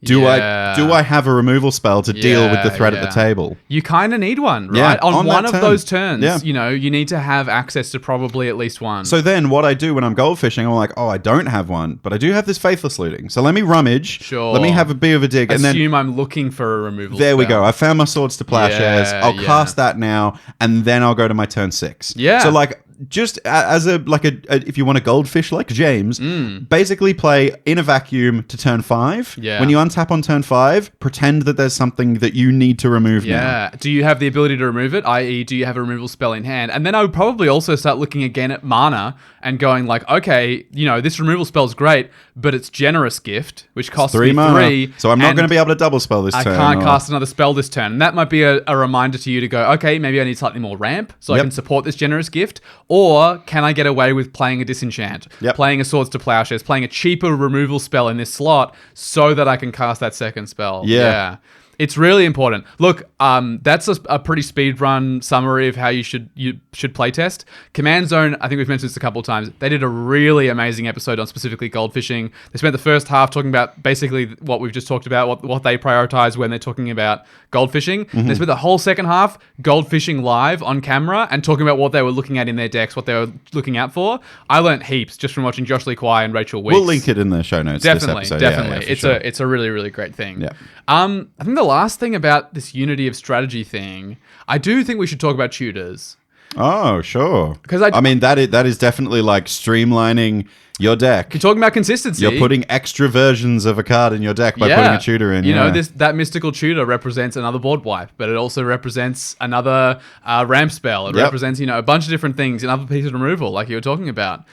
Speaker 2: Do I have a removal spell to deal with the threat at the table?
Speaker 1: You kind of need one, right?
Speaker 2: Yeah,
Speaker 1: on one of
Speaker 2: turn.
Speaker 1: those turns,
Speaker 2: Yeah.
Speaker 1: you know, you need to have access to probably at least one.
Speaker 2: So then what I do when I'm goldfishing, I'm like, oh, I don't have one, but I do have this Faithless Looting. So let me rummage.
Speaker 1: Sure.
Speaker 2: Let me have a bit of a dig.
Speaker 1: Assume I'm looking for a removal
Speaker 2: There we
Speaker 1: spell.
Speaker 2: go. I found my Swords to Plowshares. I'll cast that now, and then I'll go to my turn 6.
Speaker 1: Yeah.
Speaker 2: So like, just as if you want a goldfish like James, basically play in a vacuum to turn 5.
Speaker 1: Yeah.
Speaker 2: When you untap on turn 5, pretend that there's something that you need to remove now.
Speaker 1: Yeah. Do you have the ability to remove it? I.e., do you have a removal spell in hand? And then I would probably also start looking again at mana and going like, okay, you know, this removal spell is great, but it's Generous Gift, which costs
Speaker 2: 3
Speaker 1: me
Speaker 2: mana.
Speaker 1: 3.
Speaker 2: So I'm not going to be able to double spell this
Speaker 1: I
Speaker 2: turn.
Speaker 1: can't cast another spell this turn. And that might be a reminder to you to go, okay, maybe I need slightly more ramp so I can support this Generous Gift. Or can I get away with playing a Disenchant, playing a Swords to Plowshares, playing a cheaper removal spell in this slot so that I can cast that second spell?
Speaker 2: Yeah.
Speaker 1: It's really important. Look, that's a pretty speed run summary of how you should playtest. Command Zone, I think we've mentioned this a couple of times. They did a really amazing episode on specifically gold fishing. They spent the first half talking about basically what we've just talked about, what they prioritize when they're talking about gold fishing. They spent the whole second half gold fishing live on camera and talking about what they were looking at in their decks, what they were looking out for. I learnt heaps just from watching Josh Lee Kwai and Rachel Weeks.
Speaker 2: We'll link it in the show notes.
Speaker 1: Definitely,
Speaker 2: this episode.
Speaker 1: definitely.
Speaker 2: Yeah,
Speaker 1: It's a really, really great thing.
Speaker 2: Yeah.
Speaker 1: I think the last thing about this unity of strategy thing, I do think we should talk about tutors.
Speaker 2: Oh, sure.
Speaker 1: Because
Speaker 2: I mean, that is definitely like streamlining your deck.
Speaker 1: You're talking about consistency.
Speaker 2: You're putting extra versions of a card in your deck by putting a tutor in.
Speaker 1: You know, that mystical tutor represents another board wipe, but it also represents another ramp spell. It represents, a bunch of different things, another piece of removal, like you were talking about.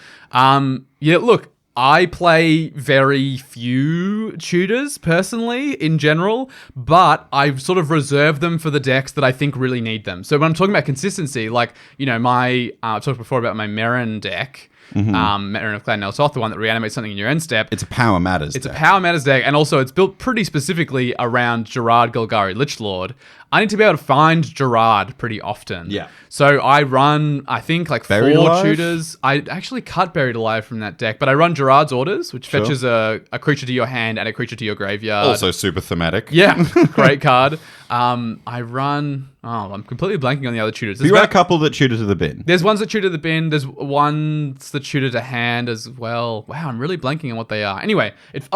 Speaker 1: Look, I play very few tutors personally in general, but I've sort of reserved them for the decks that I think really need them. So when I'm talking about consistency, like, I've talked before about my Merrin deck. Merrin of Clan Nelsoth, the one that reanimates something in your end step.
Speaker 2: It's a Power Matters
Speaker 1: deck. It's a Power Matters deck, and also it's built pretty specifically around Gerard Golgari Lichlord. I need to be able to find Gerard pretty often.
Speaker 2: Yeah.
Speaker 1: So I run, I think, like
Speaker 2: Buried
Speaker 1: 4
Speaker 2: Alive?
Speaker 1: tutors. I actually cut Buried Alive from that deck, but I run Gerard's Orders, which fetches a creature to your hand and a creature to your graveyard.
Speaker 2: Also super thematic.
Speaker 1: Yeah, great card. I run... Oh, I'm completely blanking on the other tutors.
Speaker 2: You run a couple that tutor to the bin.
Speaker 1: There's ones that tutor the bin. There's ones that tutor to hand as well. Wow, I'm really blanking on what they are. Anyway, there's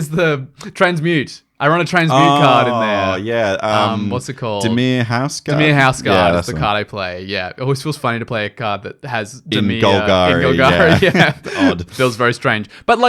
Speaker 1: the Transmute. I run a Transmute card in there.
Speaker 2: Oh, yeah.
Speaker 1: What's it called?
Speaker 2: Demir Houseguard?
Speaker 1: Demir Houseguard
Speaker 2: Yeah,
Speaker 1: is the card I play. Yeah. It always feels funny to play a card that has Demir
Speaker 2: Golgari,
Speaker 1: in Golgari.
Speaker 2: yeah.
Speaker 1: Yeah. Odd. Feels very strange. But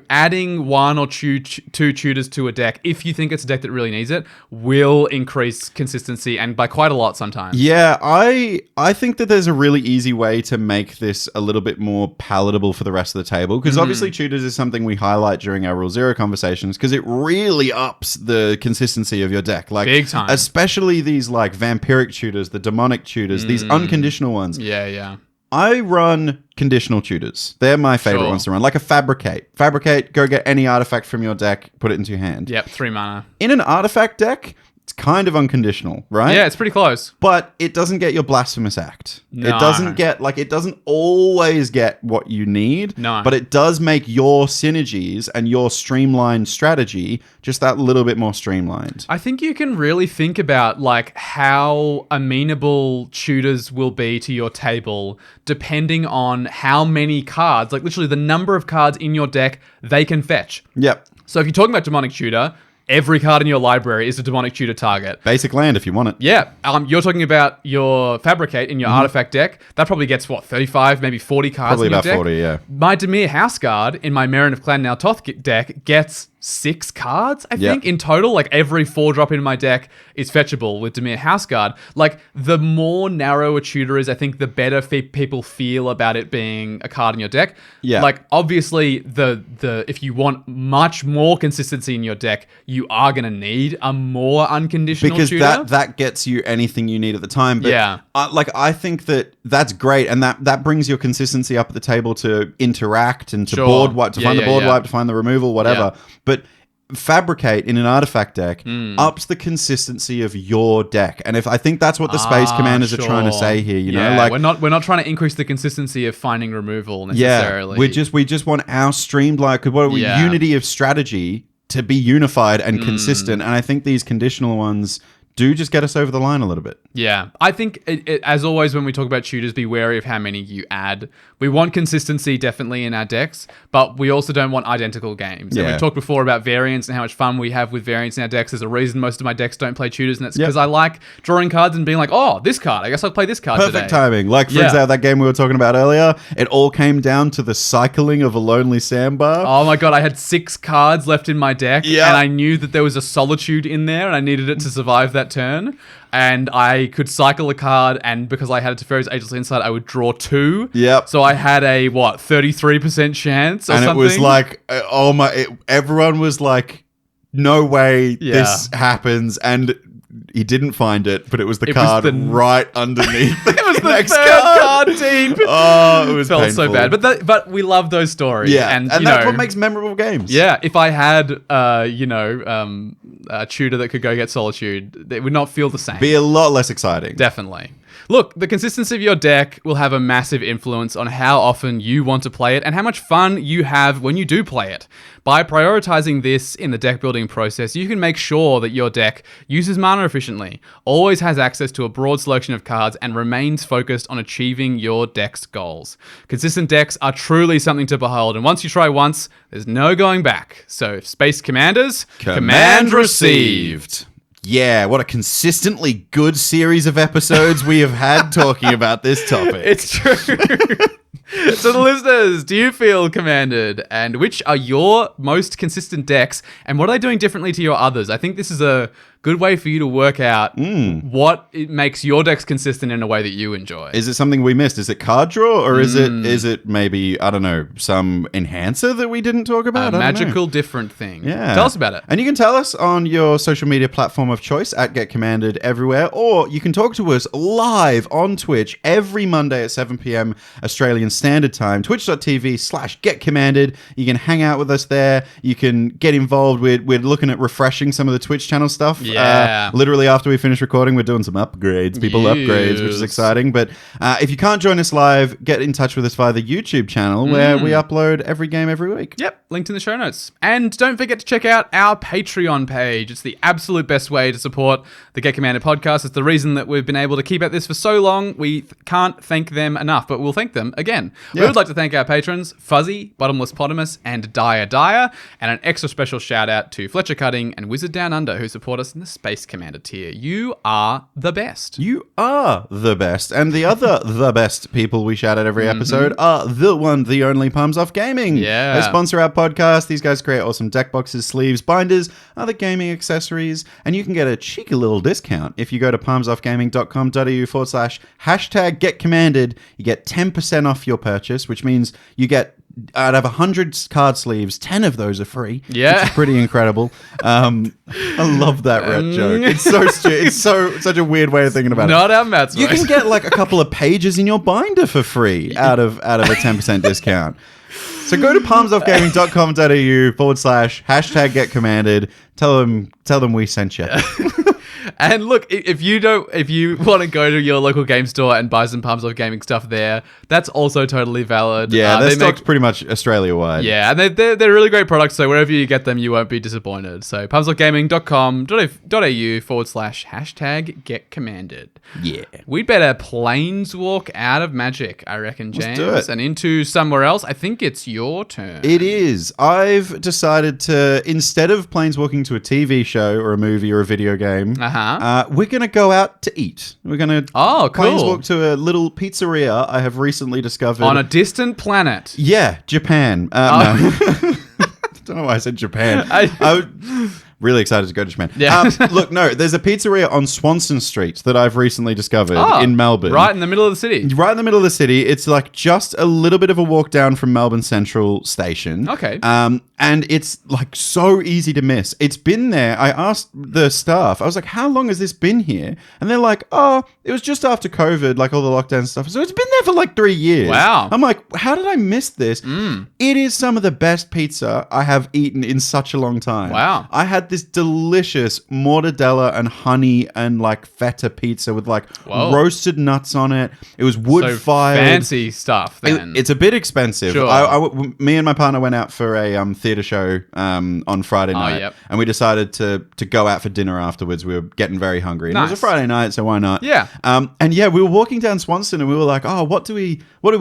Speaker 1: adding one or two tutors to a deck, if you think it's a deck that really needs it, will increase consistency and by quite a lot sometimes.
Speaker 2: Yeah, I think that there's a really easy way to make this a little bit more palatable for the rest of the table, because obviously tutors is something we highlight during our Rule Zero conversations because it really ups the consistency of your deck. Like,
Speaker 1: big time.
Speaker 2: Especially these like vampiric tutors, the demonic tutors, these unconditional ones.
Speaker 1: Yeah.
Speaker 2: I run conditional tutors. They're my favorite ones to run. Like a Fabricate. Fabricate, go get any artifact from your deck, put it into your hand.
Speaker 1: Yep, 3 mana.
Speaker 2: In an artifact deck, it's kind of unconditional, right?
Speaker 1: Yeah, it's pretty close.
Speaker 2: But it doesn't get your Blasphemous Act.
Speaker 1: No.
Speaker 2: It doesn't always get what you need.
Speaker 1: No.
Speaker 2: But it does make your synergies and your streamlined strategy just that little bit more streamlined.
Speaker 1: I think you can really think about like how amenable tutors will be to your table depending on how many cards, like literally the number of cards in your deck they can fetch.
Speaker 2: Yep.
Speaker 1: So if you're talking about Demonic Tutor, every card in your library is a Demonic Tutor target.
Speaker 2: Basic land if you want it.
Speaker 1: Yeah. You're talking about your Fabricate in your artifact deck. That probably gets, 35, maybe 40 cards
Speaker 2: Probably
Speaker 1: in your
Speaker 2: about
Speaker 1: deck?
Speaker 2: 40, yeah.
Speaker 1: My Demir Houseguard in my Merrin of Clan Neltoth deck gets 6 cards, I think, in total. Like, every 4-drop in my deck is fetchable with Demir Houseguard. Like, the more narrow a tutor is, I think, the better people feel about it being a card in your deck.
Speaker 2: Yeah.
Speaker 1: Like, obviously, the if you want much more consistency in your deck, you are going to need a more unconditional
Speaker 2: because
Speaker 1: tutor.
Speaker 2: that gets you anything you need at the time. But
Speaker 1: Yeah.
Speaker 2: I think that's great, and that brings your consistency up at the table to interact and to
Speaker 1: Sure.
Speaker 2: board wipe, to find the board
Speaker 1: yeah.
Speaker 2: wipe, to find the removal, whatever.
Speaker 1: Yeah.
Speaker 2: But Fabricate in an artifact deck ups the consistency of your deck, and I think that's what the Space Commanders are trying to say here. You know, like
Speaker 1: we're not trying to increase the consistency of finding removal necessarily.
Speaker 2: we just want our streamlined unity of strategy to be unified and consistent, and I think these conditional ones do just get us over the line a little bit.
Speaker 1: Yeah. I think, as always, when we talk about tutors, be wary of how many you add. We want consistency definitely in our decks, but we also don't want identical games. And
Speaker 2: Yeah.
Speaker 1: we've talked before about variants and how much fun we have with variants in our decks. There's a reason most of my decks don't play tutors, and that's because I like drawing cards and being like, oh, this card, I guess I'll play this card
Speaker 2: Perfect
Speaker 1: today.
Speaker 2: timing. Like, for example, that game we were talking about earlier, it all came down to the cycling of a lonely sandbar.
Speaker 1: Oh my god, I had 6 cards left in my deck,
Speaker 2: Yeah.
Speaker 1: and I knew that there was a Solitude in there, and I needed it to survive that turn. And I could cycle a card, and because I had a Teferi's Ageless Insight, I would draw 2.
Speaker 2: Yep.
Speaker 1: So I had a, 33% chance or
Speaker 2: And
Speaker 1: something?
Speaker 2: it was like, everyone was like, no way this happens. And he didn't find it, but it was the card right underneath
Speaker 1: It was the
Speaker 2: next
Speaker 1: third card deep.
Speaker 2: Oh, it was
Speaker 1: Felt
Speaker 2: painful.
Speaker 1: so bad. But we love those stories.
Speaker 2: Yeah,
Speaker 1: And
Speaker 2: that's what makes memorable games.
Speaker 1: Yeah, if I had, tutor that could go get Solitude, it would not feel the same.
Speaker 2: Be a lot less exciting.
Speaker 1: Definitely. Look, the consistency of your deck will have a massive influence on how often you want to play it and how much fun you have when you do play it. By prioritizing this in the deck building process, you can make sure that your deck uses mana efficiently, always has access to a broad selection of cards, and remains focused on achieving your deck's goals. Consistent decks are truly something to behold, and once you try once, there's no going back. So, Space Commanders, command received.
Speaker 2: Yeah, what a consistently good series of episodes we have had talking about this topic.
Speaker 1: It's true. So the listeners, do you feel commanded? And which are your most consistent decks? And what are they doing differently to your others? I think this is a good way for you to work out what it makes your decks consistent in a way that you enjoy.
Speaker 2: Is it something we missed? Is it card draw, or is it maybe, I don't know, some enhancer that we didn't talk about?
Speaker 1: A magical different thing.
Speaker 2: Yeah.
Speaker 1: Tell us about it.
Speaker 2: And you can tell us on your social media platform of choice at Get Commanded everywhere, or you can talk to us live on Twitch every Monday at 7 p.m. Australian Standard Time, twitch.tv/Get Commanded. You can hang out with us there. You can get involved. We're looking at refreshing some of the Twitch channel stuff.
Speaker 1: Yeah.
Speaker 2: Literally after we finish recording, we're doing some upgrades, upgrades, which is exciting. But if you can't join us live, get in touch with us via the YouTube channel where we upload every game every week.
Speaker 1: Yep, linked in the show notes. And don't forget to check out our Patreon page. It's the absolute best way to support the Get Commanded podcast. It's the reason that we've been able to keep at this for so long. We can't thank them enough, but we'll thank them again.
Speaker 2: Yeah.
Speaker 1: We would like to thank our patrons, Fuzzy, Bottomless Potamus, and Dyer, and an extra special shout out to Fletcher Cutting and Wizard Down Under, who support us in the Space Commander tier. You are the best.
Speaker 2: You are the best. And the other the best people we shout at every episode are the one, the only Palms Off Gaming.
Speaker 1: Yeah.
Speaker 2: They sponsor our podcast. These guys create awesome deck boxes, sleeves, binders, other gaming accessories, and you can get a cheeky little discount if you go to palmsoffgaming.com.au/#GetCommanded. You get 10% off your purchase, which means you get out of 100 card sleeves, 10 of those are free.
Speaker 1: Yeah.
Speaker 2: Which is pretty incredible. I love that rep joke. It's so it's such a weird way of thinking about it.
Speaker 1: Not our maths.
Speaker 2: You can get like a couple of pages in your binder for free out of a 10% discount. So go to palmsoffgaming.com.au /#GetCommanded. Tell them we sent you.
Speaker 1: And look, if you want to go to your local game store and buy some Palms Off Gaming stuff there, that's also totally valid.
Speaker 2: Yeah, their stock's pretty much Australia-wide.
Speaker 1: Yeah, and they're really great products, so wherever you get them, you won't be disappointed. So palmsoffgaming.com.au /#GetCommanded.
Speaker 2: Yeah.
Speaker 1: We'd better planeswalk out of Magic, I reckon, James.
Speaker 2: Let's do it.
Speaker 1: And into somewhere else. I think it's your turn.
Speaker 2: It is. I've decided to, instead of planeswalking to a TV show or a movie or a video game, we're going to go out to eat. We're going to planeswalk to a little pizzeria I have recently discovered.
Speaker 1: On a distant planet.
Speaker 2: Yeah, Japan. No. I don't know why I said Japan. I was really excited to go to Japan.
Speaker 1: Yeah.
Speaker 2: Look, no, there's a pizzeria on Swanson Street that I've recently discovered in Melbourne.
Speaker 1: Right in the middle of the city.
Speaker 2: Right in the middle of the city. It's like just a little bit of a walk down from Melbourne Central Station.
Speaker 1: Okay.
Speaker 2: And it's like so easy to miss. It's been there. I asked the staff, I was like, how long has this been here? And they're like, oh, it was just after COVID, like all the lockdown stuff. So it's been there for like 3 years.
Speaker 1: Wow.
Speaker 2: I'm like, how did I miss this? It is some of the best pizza I have eaten in such a long time.
Speaker 1: Wow.
Speaker 2: I had this delicious mortadella and honey and like feta pizza with like roasted nuts on it. It was wood-fired.
Speaker 1: Fancy stuff then.
Speaker 2: It's a bit expensive.
Speaker 1: Sure.
Speaker 2: Me and my partner went out for a theatre show on Friday night, and we decided to go out for dinner afterwards. We were getting very hungry, and it was a Friday night, so why not?
Speaker 1: Yeah.
Speaker 2: And yeah, we were walking down Swanston, and we were like, oh, what do we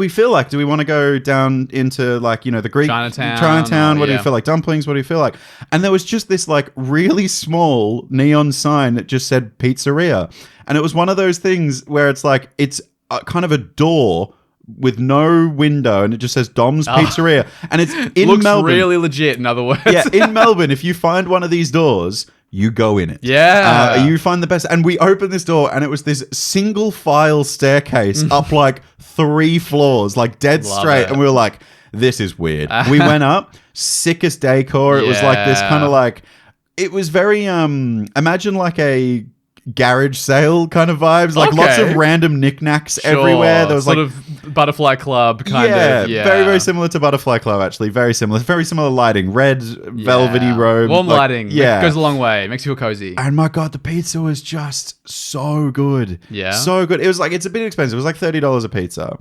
Speaker 2: feel like? Do we want to go down into like, you know, the Greek Chinatown? What do you feel like? Dumplings? What do you feel like? And there was just this like really small neon sign that just said pizzeria, and it was one of those things where it's like it's kind of a door with no window, and it just says Dom's Pizzeria, and it's in
Speaker 1: Looks
Speaker 2: Melbourne.
Speaker 1: Really legit, in other words.
Speaker 2: Yeah, in Melbourne, if you find one of these doors, you go in it.
Speaker 1: Yeah.
Speaker 2: You find the best. And we opened this door, and it was this single file staircase up like 3 floors, like dead straight. And we were like, this is weird. We went up, sickest decor. It was like this kind of like, it was very, imagine like a garage sale kind of vibes. Like lots of
Speaker 1: Okay.
Speaker 2: random knickknacks
Speaker 1: Sure.
Speaker 2: everywhere. There was
Speaker 1: sort
Speaker 2: like
Speaker 1: of Butterfly Club kind of. Yeah.
Speaker 2: very, very similar to Butterfly Club, actually. Very similar. Very similar lighting. Red, velvety robe.
Speaker 1: Warm
Speaker 2: like,
Speaker 1: lighting.
Speaker 2: Yeah.
Speaker 1: Goes a long way. Makes you feel cozy.
Speaker 2: And my God, the pizza was just so good.
Speaker 1: Yeah?
Speaker 2: So good. It was like, it's a bit expensive. It was like $30 a pizza,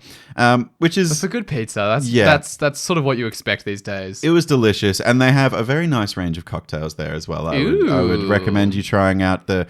Speaker 2: which is...
Speaker 1: It's a good pizza. That's sort of what you expect these days.
Speaker 2: It was delicious, and they have a very nice range of cocktails there as well. I would
Speaker 1: Ooh.
Speaker 2: recommend you trying out the...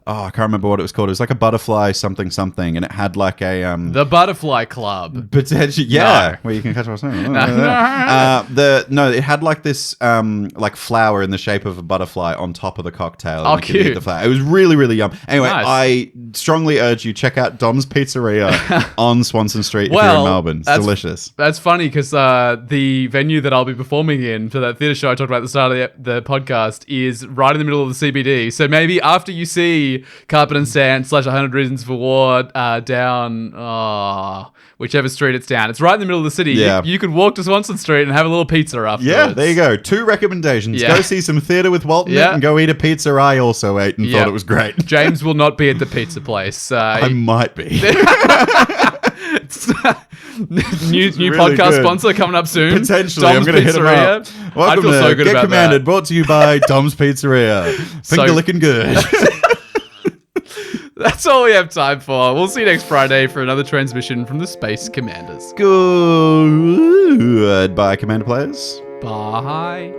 Speaker 2: Oh, I can't remember what it was called. It was like a butterfly something, and it had like a...
Speaker 1: The Butterfly Club.
Speaker 2: Potentially, yeah. Where you can catch what's saying. It had like this like flower in the shape of a butterfly on top of the cocktail.
Speaker 1: Oh,
Speaker 2: and you could eat
Speaker 1: cute.
Speaker 2: the flower. It was really, really yum. Anyway,
Speaker 1: Nice.
Speaker 2: I strongly urge you check out Dom's Pizzeria on Swanson Street if you're in Melbourne. It's delicious.
Speaker 1: That's funny because the venue that I'll be performing in for that theatre show I talked about at the start of the podcast is right in the middle of the CBD. So maybe after you see Carpet and Sand / 100 Reasons for War down whichever street it's down. It's right in the middle of the city.
Speaker 2: Yeah.
Speaker 1: You could walk to Swanson Street and have a little pizza afterwards.
Speaker 2: Yeah, there you go. 2 recommendations.
Speaker 1: Yeah.
Speaker 2: Go see some theatre with Walt in it
Speaker 1: Yeah.
Speaker 2: and go eat a pizza I also ate and
Speaker 1: Yeah.
Speaker 2: thought it was great.
Speaker 1: James will not be at the pizza place.
Speaker 2: I might be.
Speaker 1: new
Speaker 2: really
Speaker 1: podcast
Speaker 2: good.
Speaker 1: sponsor coming up soon.
Speaker 2: Potentially,
Speaker 1: Dom's
Speaker 2: I'm going to hit him up.
Speaker 1: Pizzeria.
Speaker 2: Welcome
Speaker 1: I'd feel
Speaker 2: to
Speaker 1: so good
Speaker 2: Get
Speaker 1: about
Speaker 2: Commanded,
Speaker 1: that.
Speaker 2: brought to you by Dom's Pizzeria. Finger licking good.
Speaker 1: That's all we have time for. We'll see you next Friday for another transmission from the Space Commanders.
Speaker 2: Goodbye, Commander players.
Speaker 1: Bye.